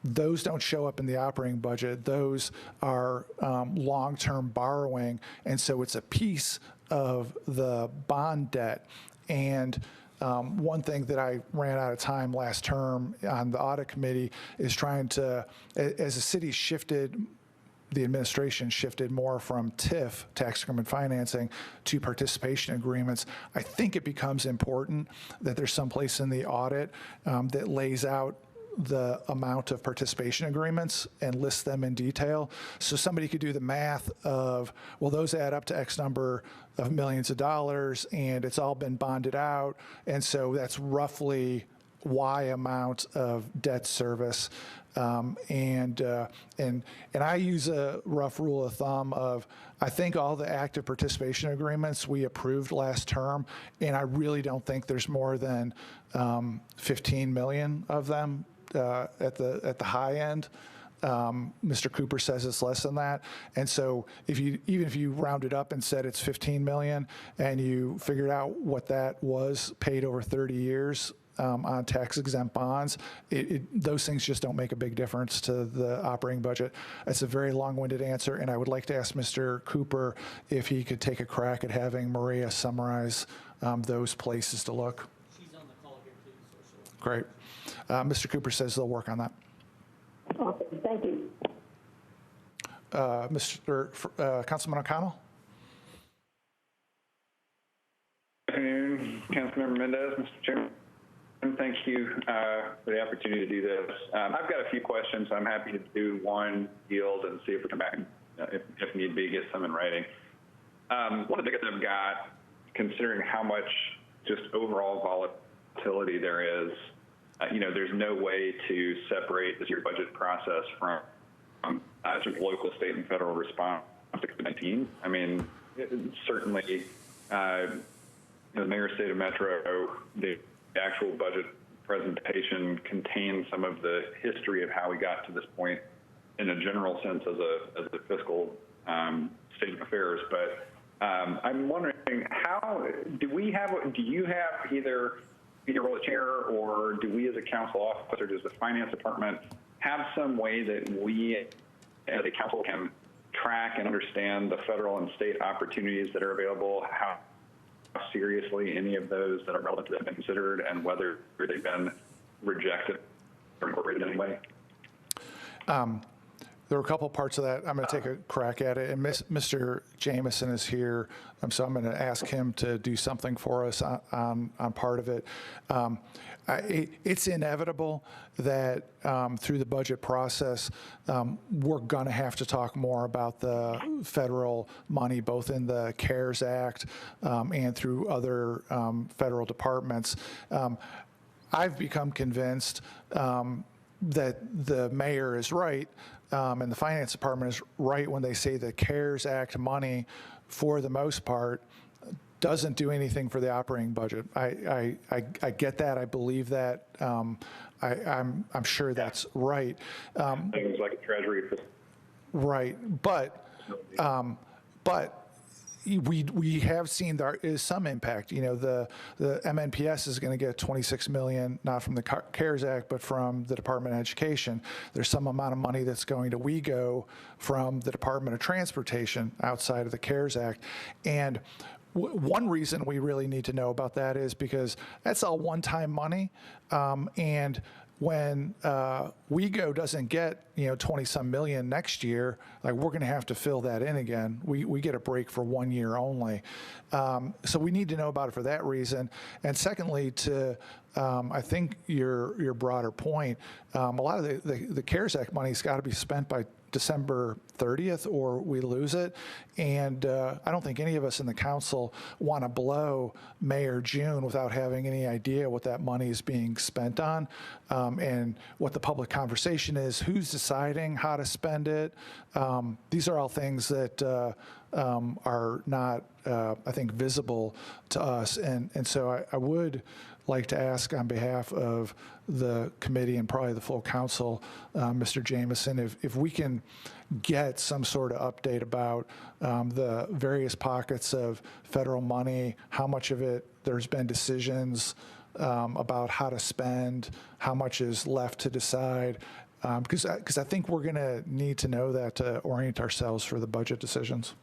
those don't show up in the operating budget. Those are long-term borrowing, and so it's a piece of the bond debt. And one thing that I ran out of time last term on the audit committee is trying to, as the city shifted, the administration shifted more from TIF, tax increment financing, to participation agreements, I think it becomes important that there's some place in the audit that lays out the amount of participation agreements and list them in detail. So somebody could do the math of, well, those add up to X number of millions of dollars and it's all been bonded out. And so that's roughly Y amount of debt service. And I use a rough rule of thumb of, I think all the active participation agreements we approved last term, and I really don't think there's more than 15 million of them at the high end. Mr. Cooper says it's less than that. And so even if you rounded up and said it's 15 million and you figured out what that was paid over 30 years on tax exempt bonds, those things just don't make a big difference to the operating budget. That's a very long-winded answer, and I would like to ask Mr. Cooper if he could take a crack at having Maria summarize those places to look. She's on the call here too, so she'll. Great. Mr. Cooper says they'll work on that. Awesome. Thank you. Councilman O'Connell? Good afternoon, Councilmember Mendez, Mr. Chairman. Thank you for the opportunity to do this. I've got a few questions. I'm happy to do one, yield, and see if we come back and, if need be, get some in writing. One of the biggest I've got, considering how much just overall volatility there is, there's no way to separate this year budget process from sort of local, state, and federal response to COVID-19. I mean, certainly, the mayor's state of Metro, the actual budget presentation contains some of the history of how we got to this point in a general sense as a fiscal state of affairs. But I'm wondering, do you have either role of chair, or do we as a council officer, does the finance department have some way that we as a council can track and understand the federal and state opportunities that are available, how seriously any of those that are relevant have been considered, and whether they've been rejected or incorporated in any way? There were a couple parts of that. I'm going to take a crack at it. And Mr. Jameson is here, so I'm going to ask him to do something for us on part of it. It's inevitable that through the budget process, we're going to have to talk more about the federal money, both in the CARES Act and through other federal departments. I've become convinced that the mayor is right and the finance department is right when they say the CARES Act money, for the most part, doesn't do anything for the operating budget. I get that. I believe that. I'm sure that's right. Things like a treasury. Right, but we have seen there is some impact. The MNPS is going to get $26 million, not from the CARES Act, but from the Department of Education. There's some amount of money that's going to WEGO from the Department of Transportation outside of the CARES Act. And one reason we really need to know about that is because that's all one-time money, and when WeGo doesn't get 20-some million next year, like we're going to have to fill that in again. We get a break for 1 year only, so we need to know about it for that reason. And secondly, to I think your broader point, a lot of the CARES Act money's got to be spent by December 30th or we lose it. And I don't think any of us in the council want to blow May or June without having any idea what that money is being spent on, and what the public conversation is, who's deciding how to spend it. These are all things that are not, I think, visible to us. And so I would like to ask on behalf of the committee and probably the full council, Mr. Jameson, if we can get some sort of update about the various pockets of federal money, how much of it there's been decisions about how to spend, how much is left to decide, because I think we're going to need to know that to orient ourselves for the budget decisions.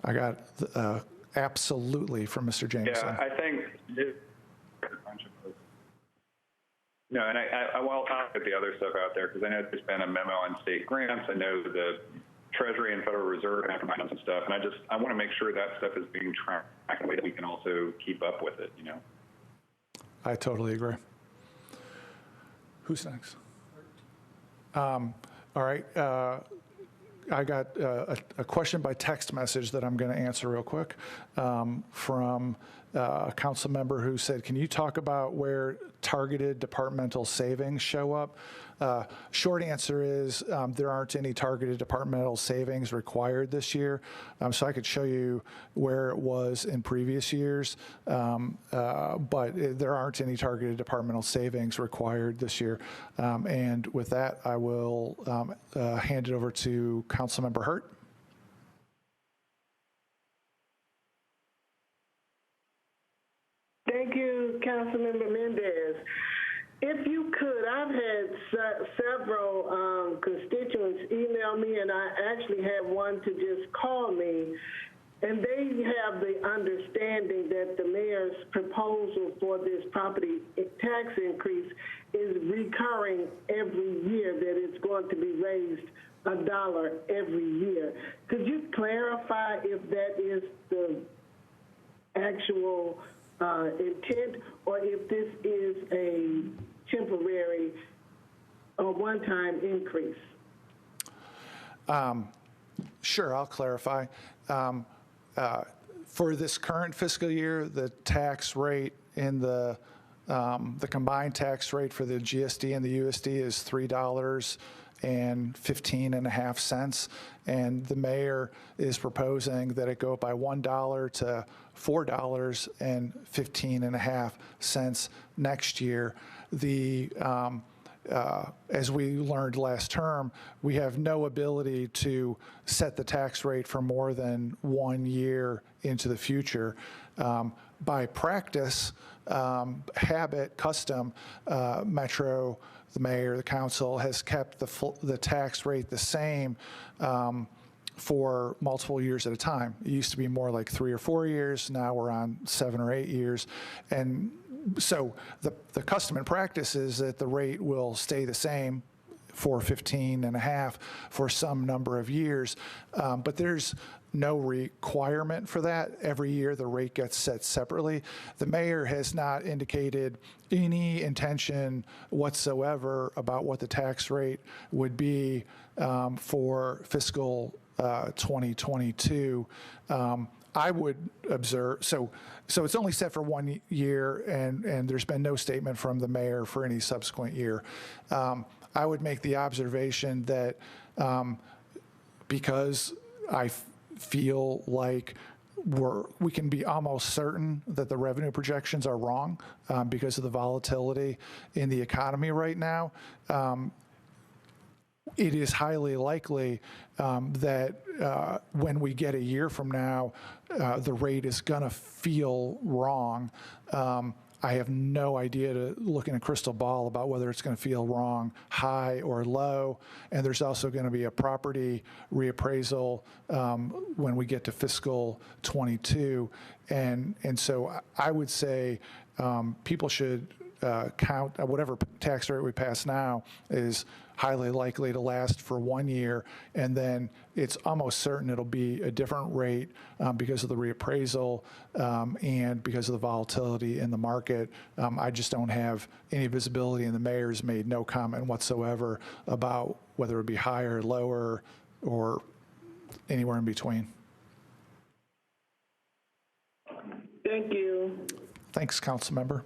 I got absolutely from Mr. Jameson. Yeah, I think. No, and I will talk at the other stuff out there because I know there's been a memo on state grants. I know the Treasury and Federal Reserve have combined some stuff, and I want to make sure that stuff is being tracked in a way that we can also keep up with it. I totally agree. Who's next? All right. I got a question by text message that I'm going to answer real quick from a council member who said, can you talk about where targeted departmental savings show up? Short answer is there aren't any targeted departmental savings required this year. So I could show you where it was in previous years, but there aren't any targeted departmental savings required this year. And with that, I will hand it over to Councilmember Hurt. Thank you, Councilmember Mendez. If you could, I've had several constituents email me, and I actually had one to just call me, and they have the understanding that the mayor's proposal for this property tax increase is recurring every year, that it's going to be raised $1 every year. Could you clarify if that is the actual intent, or if this is a temporary or one-time increase? Sure, I'll clarify. For this current fiscal year, the tax rate in the combined tax rate for the GSD and the USD is $3.15.5, and the mayor is proposing that it go up by $1 to $4.15.5 next year. As we learned last term, we have no ability to set the tax rate for more than 1 year into the future. By practice, habit, custom, Metro, the mayor, the council has kept the tax rate the same for multiple years at a time. It used to be more like 3 or 4 years. Now we're on 7 or 8 years. And so the custom and practice is that the rate will stay the same, $4.15.5 for some number of years, but there's no requirement for that. Every year the rate gets set separately. The mayor has not indicated any intention whatsoever about what the tax rate would be for fiscal 2022. I would observe, so it's only set for 1 year, and there's been no statement from the mayor for any subsequent year. I would make the observation that because I feel like we can be almost certain that the revenue projections are wrong because of the volatility in the economy right now, it is highly likely that when we get a year from now, the rate is going to feel wrong. I have no idea to look in a crystal ball about whether it's going to feel wrong, high or low. And there's also going to be a property reappraisal when we get to fiscal 22. And so I would say people should whatever tax rate we pass now is highly likely to last for 1 year, and then it's almost certain it'll be a different rate because of the reappraisal and because of the volatility in the market. I just don't have any visibility, and the mayor's made no comment whatsoever about whether it would be higher, lower, or anywhere in between. Thank you. Thanks, Council Member.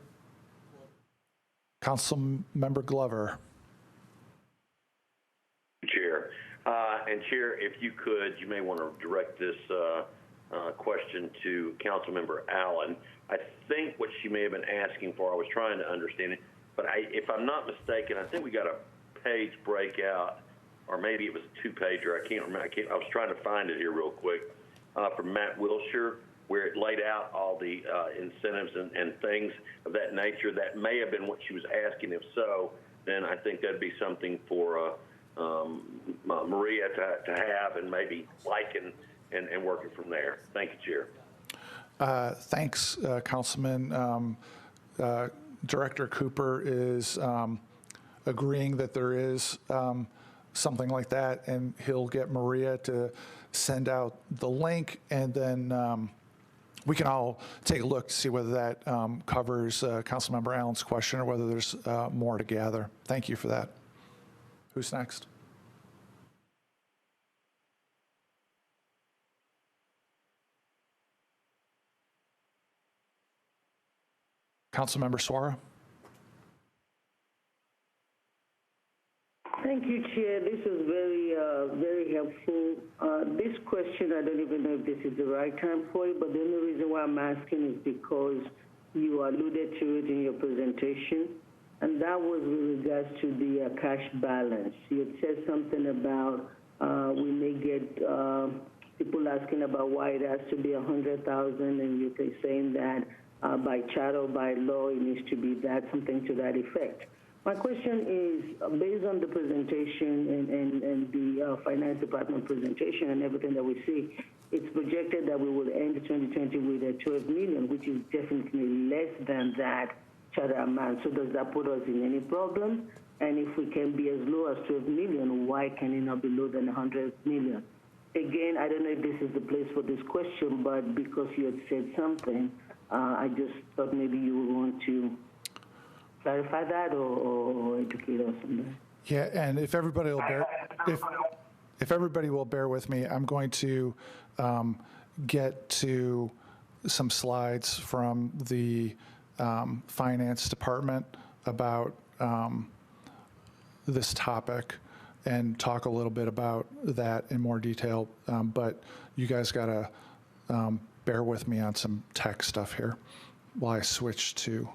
Council Member Glover. Chair. And Chair, if you could, you may want to direct this question to Councilmember Allen. I think what she may have been asking for, I was trying to understand it, but if I'm not mistaken, I think we got a page breakout, or maybe it was a two-pager. I can't remember. I was trying to find it here real quick from Matt Wilshire, where it laid out all the incentives and things of that nature. That may have been what she was asking. If so, then I think that'd be something for Maria to have and maybe like and working from there. Thank you, Chair. Thanks, Councilman. Director Cooper is agreeing that there is something like that, and he'll get Maria to send out the link, and then we can all take a look to see whether that covers Councilmember Allen's question or whether there's more to gather. Thank you for that. Who's next? Councilmember Suara. Thank you, Chair. This is very helpful. This question, I don't even know if this is the right time for it, but the only reason why I'm asking is because you alluded to it in your presentation, and that was with regards to the cash balance. You had said something about we may get people asking about why it has to be 100,000, and you're saying that by charter or by law it needs to be that, something to that effect. My question is, based on the presentation and the Finance Department presentation and everything that we see, it's projected that we will end 2020 with 12 million, which is definitely less than that charter amount. So does that put us in any problem? And if we can be as low as 12 million, why can it not be lower than 100 million? Again, I don't know if this is the place for this question, but because you had said something, I just thought maybe you would want to clarify that or educate us on that. Yeah, and if everybody will if everybody will bear with me, I'm going to get to some slides from the Finance Department about this topic and talk a little bit about that in more detail. But you guys got to bear with me on some tech stuff here while I switch to.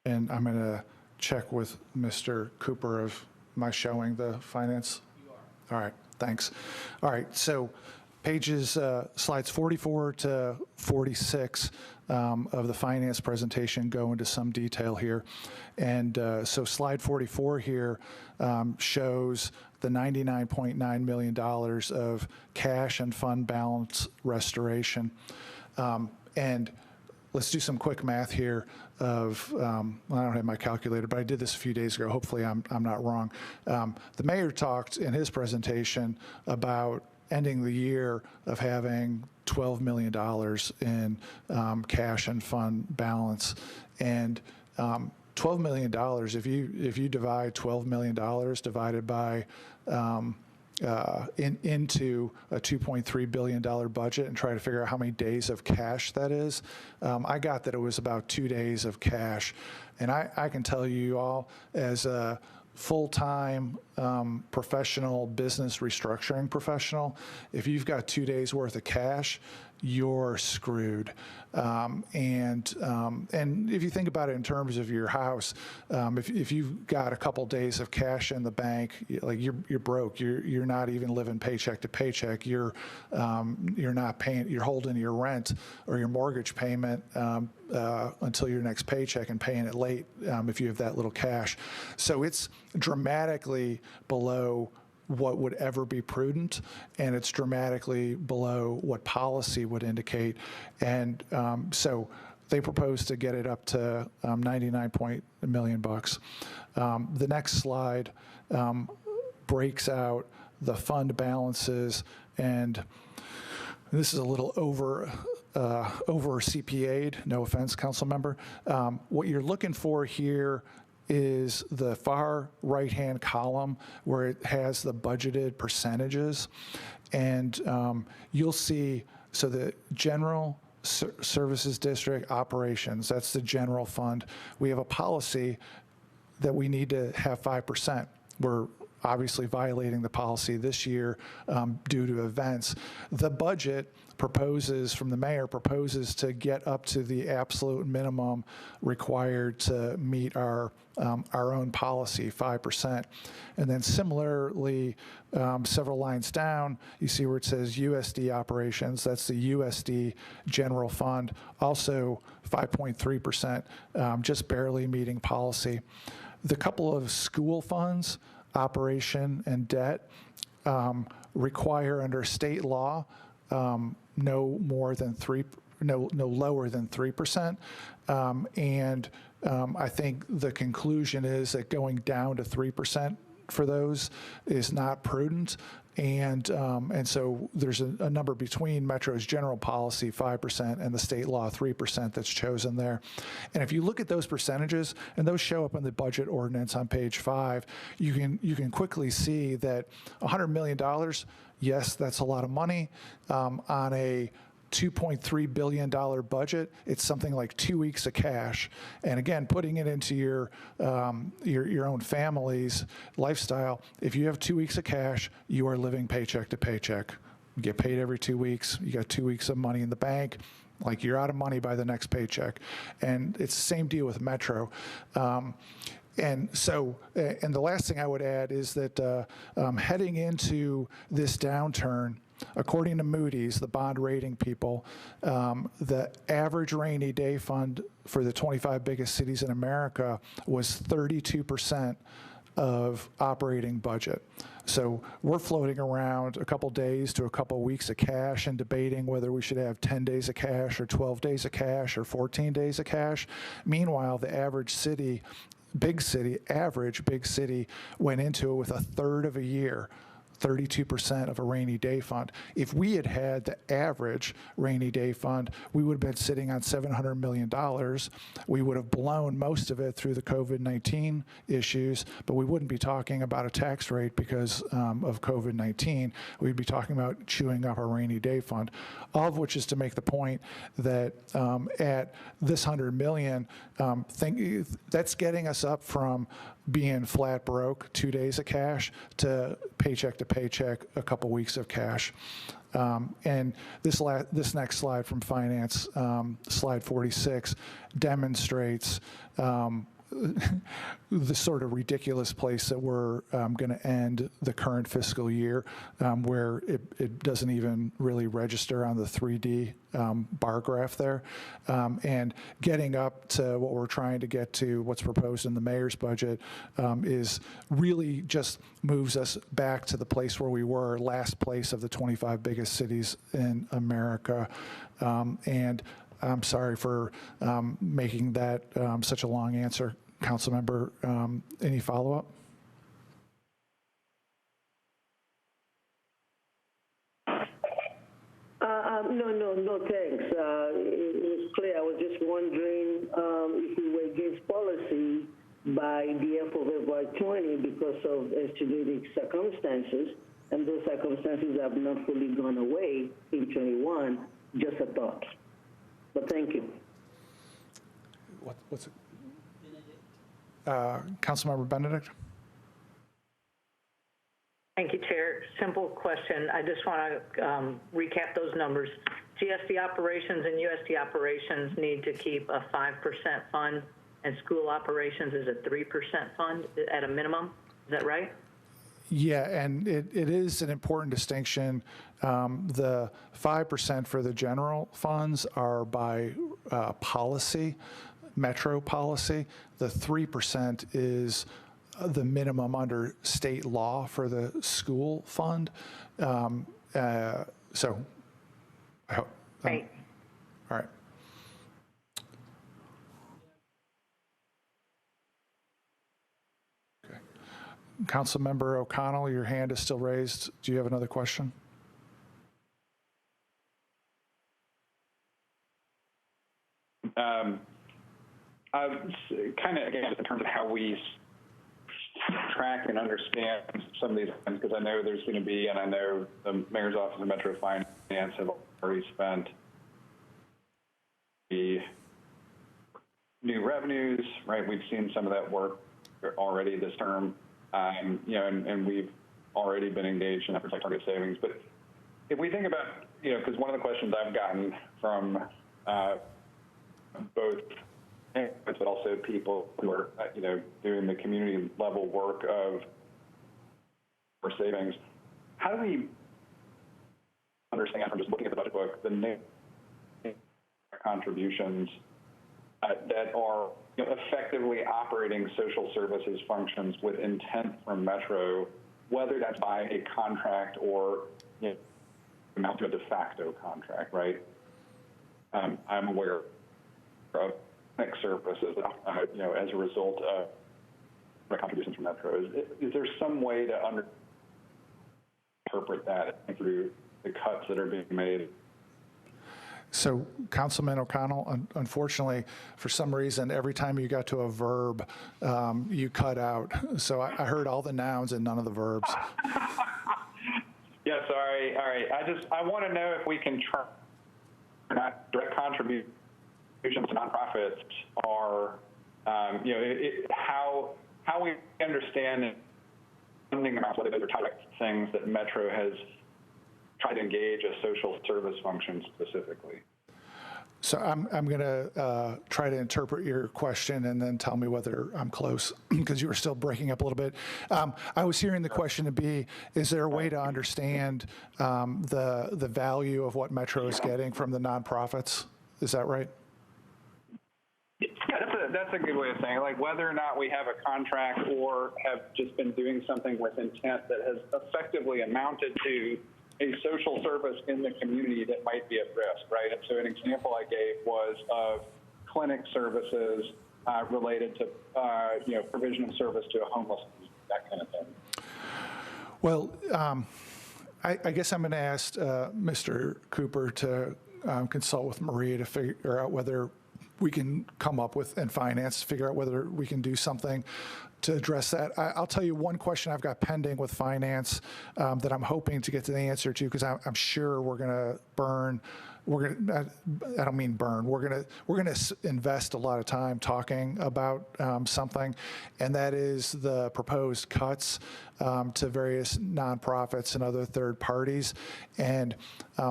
And I'm going to check with Mr. Cooper of my showing the finance. You are. All right, thanks. All right, so pages, slides 44 to 46 of the finance presentation go into some detail here. And so slide 44 here shows the $99.9 million of cash and fund balance restoration. And let's do some quick math here of, I don't have my calculator, but I did this a few days ago. Hopefully I'm not wrong. The mayor talked in his presentation about ending the year of having $12 million in cash and fund balance. And $12 million, if you divide $12 million divided by into a $2.3 billion budget and try to figure out how many days of cash that is, I got that it was about 2 days of cash. And I can tell you all, as a full-time professional business restructuring professional, if you've got 2 days worth of cash, you're screwed. And if you think about it in terms of your house, if you've got a couple days of cash in the bank, like you're broke. You're not even living paycheck to paycheck. You're not paying. You're holding your rent or your mortgage payment until your next paycheck and paying it late if you have that little cash. So it's dramatically below what would ever be prudent, and it's dramatically below what policy would indicate. And so they propose to get it up to 99 million bucks. The next slide breaks out the fund balances, and this is a little over CPA'd, no offense, council member. What you're looking for here is the far right-hand column where it has the budgeted percentages. And you'll see, so the general services district operations, that's the general fund. We have a policy that we need to have 5%. We're obviously violating the policy this year due to events. The budget proposes, from the mayor, proposes to get up to the absolute minimum required to meet our own policy, 5%. And then similarly, several lines down, you see where it says USD operations, that's the USD general fund, also 5.3%, just barely meeting policy. The couple of school funds, operation and debt, require under state law no lower than 3%. I think the conclusion is that going down to 3% for those is not prudent. And so there's a number between Metro's general policy, 5%, and the state law, 3%, that's chosen there. And if you look at those percentages, and those show up in the budget ordinance on page 5, you can quickly see that $100 million, yes, that's a lot of money. On a $2.3 billion budget, it's something like 2 weeks of cash. And again, putting it into your own family's lifestyle, if you have 2 weeks of cash, you are living paycheck to paycheck. You get paid every 2 weeks. You got 2 weeks of money in the bank. Like, you're out of money by the next paycheck. And it's the same deal with Metro. And so, and the last thing I would add is that heading into this downturn, according to Moody's, the bond rating people, the average rainy day fund for the 25 biggest cities in America was 32% of operating budget. So we're floating around a couple days to a couple weeks of cash and debating whether we should have 10 days of cash or 12 days of cash or 14 days of cash. Meanwhile, the average city, average big city went into it with a third of a year, 32% of a rainy day fund. If we had had the average rainy day fund, we would have been sitting on $700 million. We would have blown most of it through the COVID-19 issues, but we wouldn't be talking about a tax rate because of COVID-19. We'd be talking about chewing up our rainy day fund, all of which is to make the point that at this $100 million, that's getting us up from being flat broke, 2 days of cash, to paycheck, a couple weeks of cash. And this next slide from finance, slide 46, demonstrates the sort of ridiculous place that we're going to end the current fiscal year, where it doesn't even really register on the 3D bar graph there. And getting up to what we're trying to get to, what's proposed in the mayor's budget, is really just moves us back to the place where we were, last place of the 25 biggest cities in America. And I'm sorry for making that such a long answer, Councilmember. Any follow-up? No, thanks. It's clear. I was just wondering if we were against policy by the end of FY20 because of estimated circumstances, and those circumstances have not fully gone away in 21. Just a thought. But thank you. What's it? Councilmember Benedict? Thank you, Chair. Simple question. I just want to recap those numbers. GSD operations and USD operations need to keep a 5% fund, and school operations is a 3% fund at a minimum. Is that right? Yeah, and it is an important distinction. The 5% for the general funds are by policy, Metro policy. The 3% is the minimum under state law for the school fund. So, I hope. Great. All right. Okay. Councilmember O'Connell, your hand is still raised. Do you have another question? Kind of, again, in terms of how we track and understand some of these things, because I know there's going to be, and I know the Mayor's Office of Metro Finance have already spent the new revenues, right? We've seen some of that work already this term, you know, and we've already been engaged in efforts like target savings. But if we think about, you know, because one of the questions I've gotten from both but also people who are, you know, doing the community level work of for savings. How do we understand from just looking at the budget book the contributions that are, you know, effectively operating social services functions with intent from Metro, whether that's by a contract or, you know, amount to a de facto contract, right? I'm aware of services, you know, as a result of the contributions from Metro. Is there some way to interpret that through the cuts that are being made? So, Councilman O'Connell, unfortunately, for some reason, every time you got to a verb, you cut out. So I heard all the nouns and none of the verbs. Yeah, sorry. All right. I want to know if we can try not direct contributions to nonprofits are, you know, how we understand funding amounts, whether those are direct things that Metro has tried to engage a social service function specifically. So I'm going to try to interpret your question and then tell me whether I'm close, because you were still breaking up a little bit. I was hearing the question to be, is there a way to understand the value of what Metro is getting from the nonprofits? Is that right? Yeah, that's a good way of saying it. Like whether or not we have a contract or have just been doing something with intent that has effectively amounted to a social service in the community that might be at risk, right? And so an example I gave was of clinic services related to, you know, provision of service to a homeless, that kind of thing. Well, I guess I'm going to ask Mr. Cooper to consult with Maria to figure out whether we can come up with, and finance, figure out whether we can do something to address that. I'll tell you one question I've got pending with finance that I'm hoping to get to the answer to, because I'm sure we're going to burn. I don't mean burn. We're going to invest a lot of time talking about something, and that is the proposed cuts to various nonprofits and other third parties. And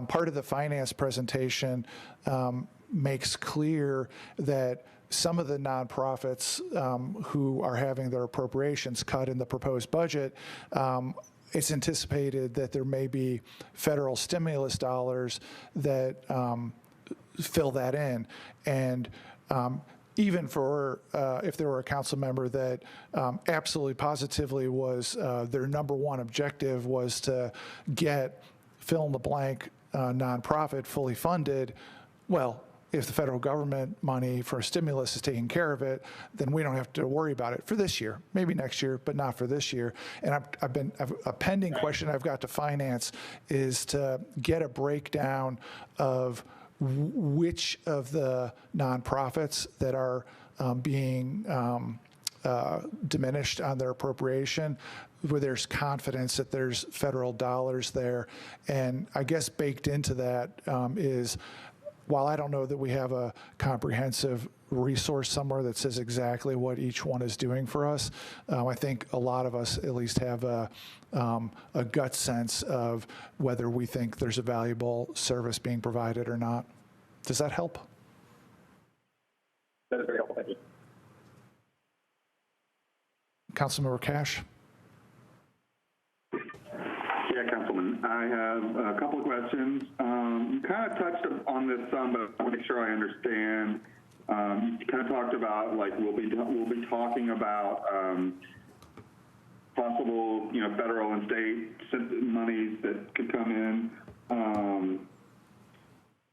part of the finance presentation makes clear that some of the nonprofits who are having their appropriations cut in the proposed budget, it's anticipated that there may be federal stimulus dollars that fill that in. And even for if there were a council member that absolutely positively was their number one objective was to get fill in the blank nonprofit fully funded, well, if the federal government money for stimulus is taking care of it, then we don't have to worry about it for this year, maybe next year, but not for this year. And a pending question I've got to finance is to get a breakdown of which of the nonprofits that are being diminished on their appropriation, where there's confidence that there's federal dollars there. And I guess baked into that is, while I don't know that we have a comprehensive resource somewhere that says exactly what each one is doing for us. I think a lot of us at least have a gut sense of whether we think there's a valuable service being provided or not. Does that help? That is very helpful. Thank you. Councilmember Cash? Yeah, Councilman. I have a couple of questions. You kind of touched on this some, but I want to make sure I understand. You kind of talked about, like, we'll be talking about possible, federal and state monies that could come in.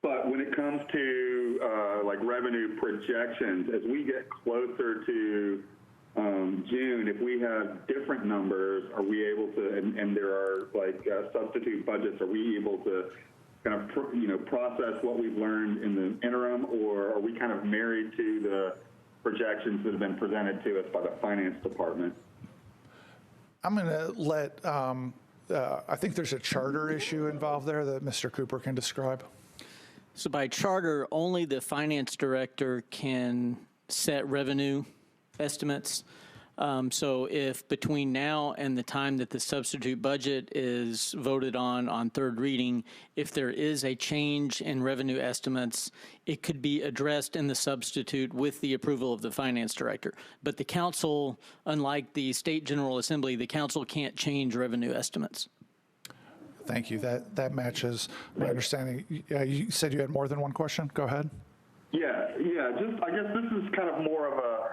But when it comes to like revenue projections, as we get closer to June, if we have different numbers, are we able to, and there are like substitute budgets, are we able to kind of, process what we've learned in the interim, or are we kind of married to the projections that have been presented to us by the finance department? I'm going to let, I think there's a charter issue involved there that Mr. Cooper can describe. So by charter, only the finance director can set revenue estimates. So if between now and the time that the substitute budget is voted on third reading, if there is a change in revenue estimates, it could be addressed in the substitute with the approval of the finance director. But the council, unlike the state general assembly, the council can't change revenue estimates. Thank you. That matches my understanding. You said you had more than one question. Go ahead. Yeah. Just, I guess this is kind of more of a,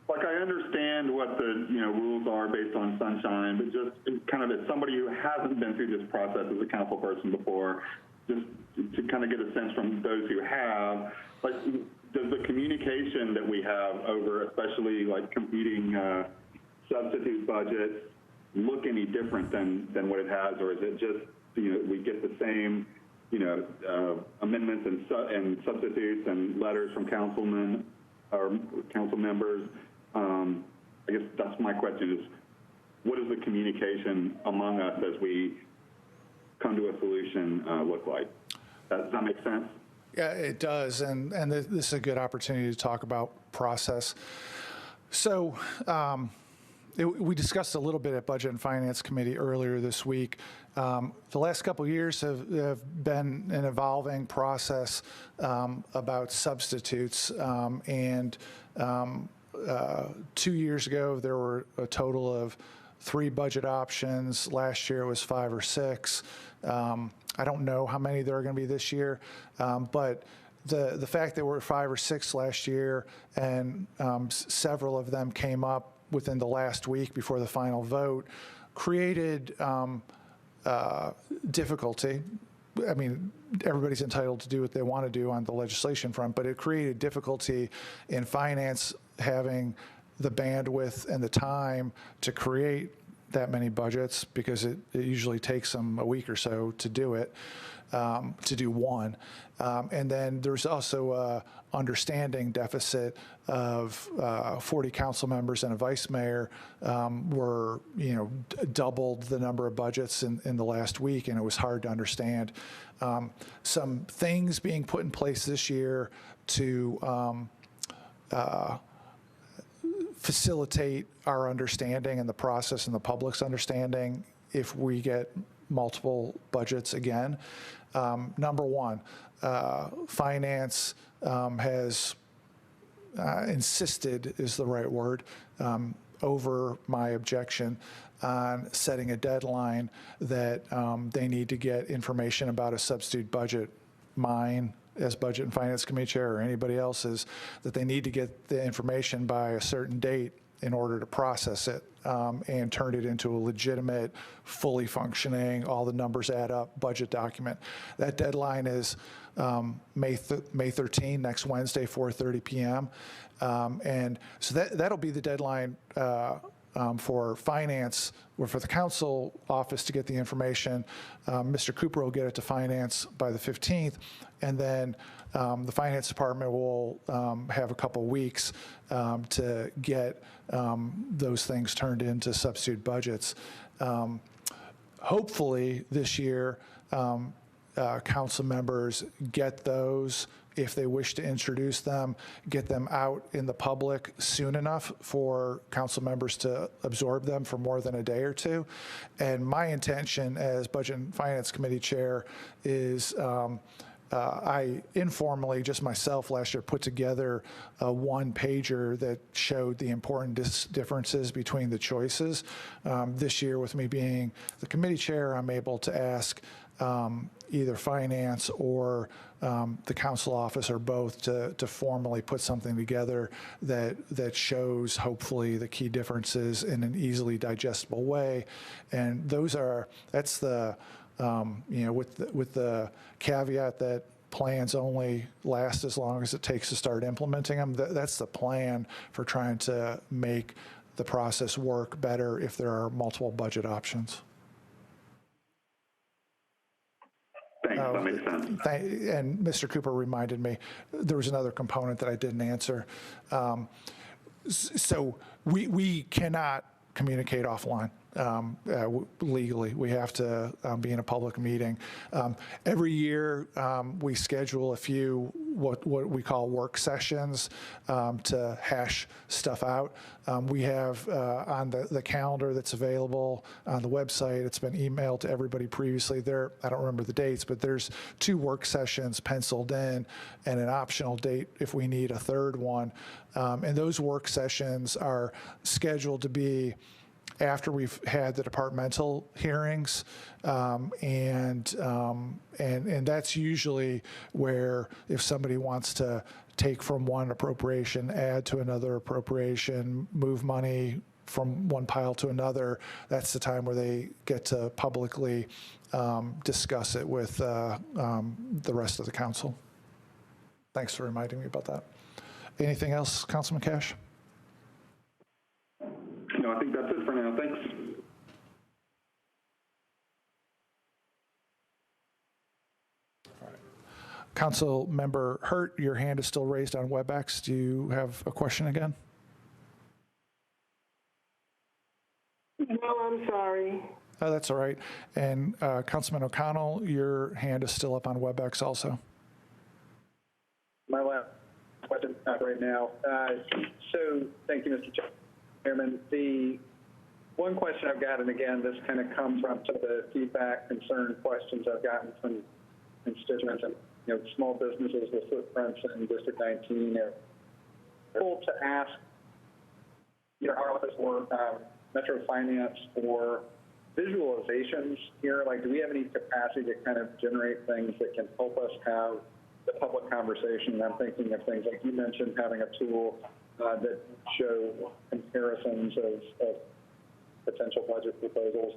like, I understand what the rules are based on sunshine, but just kind of as somebody who hasn't been through this process as a council person before, just to kind of get a sense from those who have, like, does the communication that we have over, especially like competing substitute budgets, look any different than what it has, or is it just we get the same amendments and substitutes and letters from councilmen or council members? I guess that's my question, is what does the communication among us as we come to a solution look like? Does that make sense? Yeah, it does, and this is a good opportunity to talk about process. So we discussed a little bit at Budget and Finance Committee earlier this week. The last couple of years have been an evolving process about substitutes, and 2 years ago there were a total of 3 budget options. Last year it was 5 or 6. I don't know how many there are going to be this year, but the fact that there were 5 or 6 last year, and several of them came up within the last week before the final vote, created difficulty. I mean, everybody's entitled to do what they want to do on the legislation front, but it created difficulty in finance having the bandwidth and the time to create that many budgets, because it usually takes them a week or so to do it, to do one. And then there's also a understanding deficit of 40 council members and a vice mayor were, doubled the number of budgets in the last week, and it was hard to understand. Some things being put in place this year to facilitate our understanding and the process and the public's understanding if we get multiple budgets again. Number one, finance has insisted, is the right word, over my objection, on setting a deadline that they need to get information about a substitute budget. Mine, as Budget and Finance Committee Chair, or anybody else's, that they need to get the information by a certain date in order to process it and turn it into a legitimate, fully functioning, all the numbers add up budget document. That deadline is May 13, next Wednesday, 4:30 p.m. And so that'll be the deadline for finance, or for the council office to get the information. Mr. Cooper will get it to finance by the 15th, and then the finance department will have a couple weeks to get those things turned into substitute budgets. Hopefully this year, council members get those if they wish to introduce them, get them out in the public soon enough for council members to absorb them for more than a day or two. And my intention as Budget and Finance Committee Chair is I informally, just myself last year, put together a one-pager that showed the important differences between the choices. This year, with me being the committee chair, I'm able to ask either finance or the council office or both to formally put something together that shows hopefully the key differences in an easily digestible way. And that's the with the caveat that plans only last as long as it takes to start implementing them. That's the plan for trying to make the process work better if there are multiple budget options. Thanks, that makes sense. And Mr. Cooper reminded me, there was another component that I didn't answer. So we cannot communicate offline. Legally, we have to be in a public meeting. Every year, we schedule a few what we call work sessions to hash stuff out. We have on the calendar that's available on the website. It's been emailed to everybody previously. I don't remember the dates, but there's 2 work sessions penciled in and an optional date if we need a third one. And those work sessions are scheduled to be after we've had the departmental hearings, and that's usually where if somebody wants to take from one appropriation, add to another appropriation, move money from one pile to another, that's the time where they get to publicly discuss it with the rest of the council. Thanks for reminding me about that. Anything else, Councilman Cash? No, I think that's it for now. Thanks. Council Member Hurt, your hand is still raised on WebEx. Do you have a question again? No, I'm sorry. Oh, that's all right. And Councilman O'Connell, your hand is still up on WebEx also. My last question right now. So thank you, Mr. Chairman. The one question I've got, and again, this kind of comes from some of the feedback, concern questions I've gotten from constituents and small businesses with footprints in District 19. Able to ask our office or Metro Finance for visualizations here. Like, do we have any capacity to kind of generate things that can help us have the public conversation? I'm thinking of things like you mentioned, having a tool that show comparisons of potential budget proposals.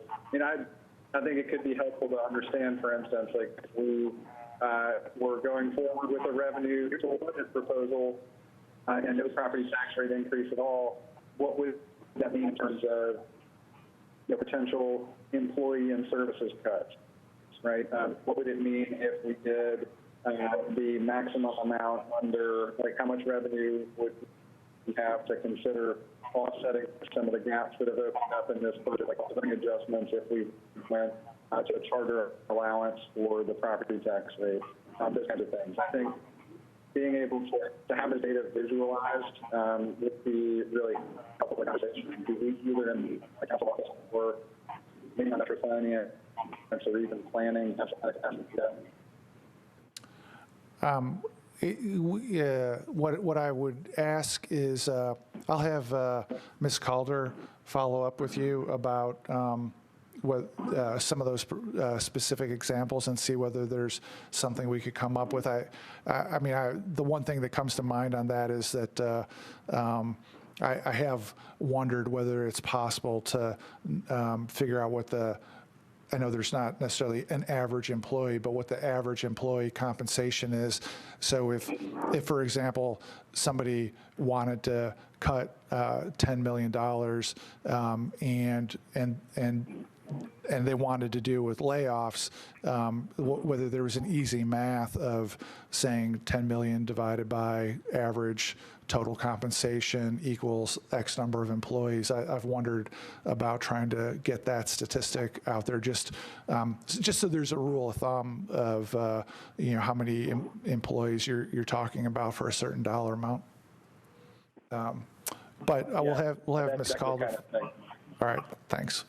I think it could be helpful to understand, for instance, like if we were going forward with a revenue budget proposal and no property tax rate increase at all, what would that mean in terms of potential employee and services cuts, right? What would it mean if we did the maximum amount under, like how much revenue would we have to consider offsetting some of the gaps that have opened up in this budget, like offsetting adjustments if we went to a charter allowance for the property tax rate, those kinds of things. I think being able to have the data visualized would be really helpful for the conversation. Do we either in the council office or maybe on Metro Finance or even planning have some kind of capacity? What I would ask is I'll have Ms. Calder follow up with you about what some of those specific examples and see whether there's something we could come up with. The one thing that comes to mind on that is that I have wondered whether it's possible to figure out what I know there's not necessarily an average employee, but what the average employee compensation is. So if for example, somebody wanted to cut $10 million and they wanted to do with layoffs, whether there was an easy math of saying 10 million divided by average total compensation equals X number of employees. I've wondered about trying to get that statistic out there, just so there's a rule of thumb of how many employees you're talking about for a certain dollar amount. But we'll have Ms. Calder. Kind of thing. All right, thanks.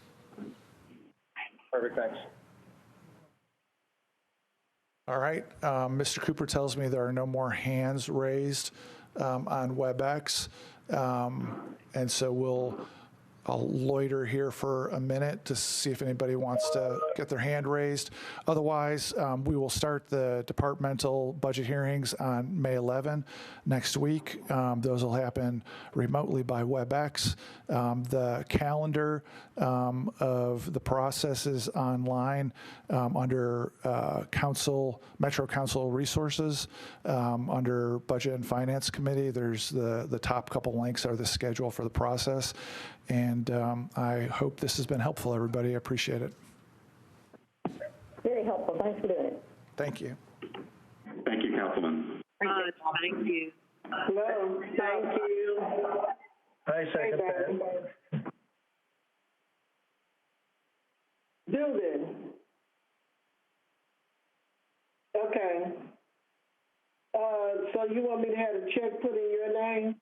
Perfect, thanks. All right, Mr. Cooper tells me there are no more hands raised on WebEx, and so I'll loiter here for a minute to see if anybody wants to get their hand raised. Otherwise, we will start the departmental budget hearings on May 11 next week. Those will happen remotely by WebEx. The calendar of the process is online under Metro Council resources. Under Budget and Finance Committee, there's the top couple links are the schedule for the process. And I hope this has been helpful, everybody. I appreciate it. Very helpful. Thanks for doing it. Thank you. Thank you, Councilman. Thank you. Hello, thank you. I second that. Building. Okay. So you want me to have a check put in your name?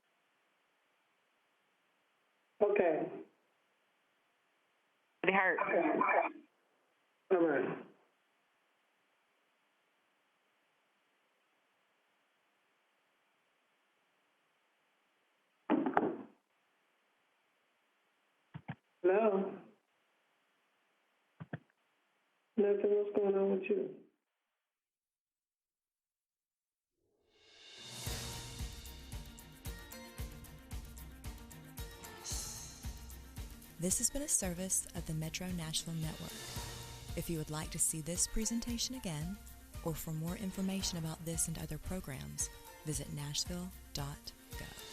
Okay. It hurt. Okay. All right. Hello? Nothing, what's going on with you? This has been a service of the Metro Nashville Network. If you would like to see this presentation again, or for more information about this and other programs, visit nashville.gov.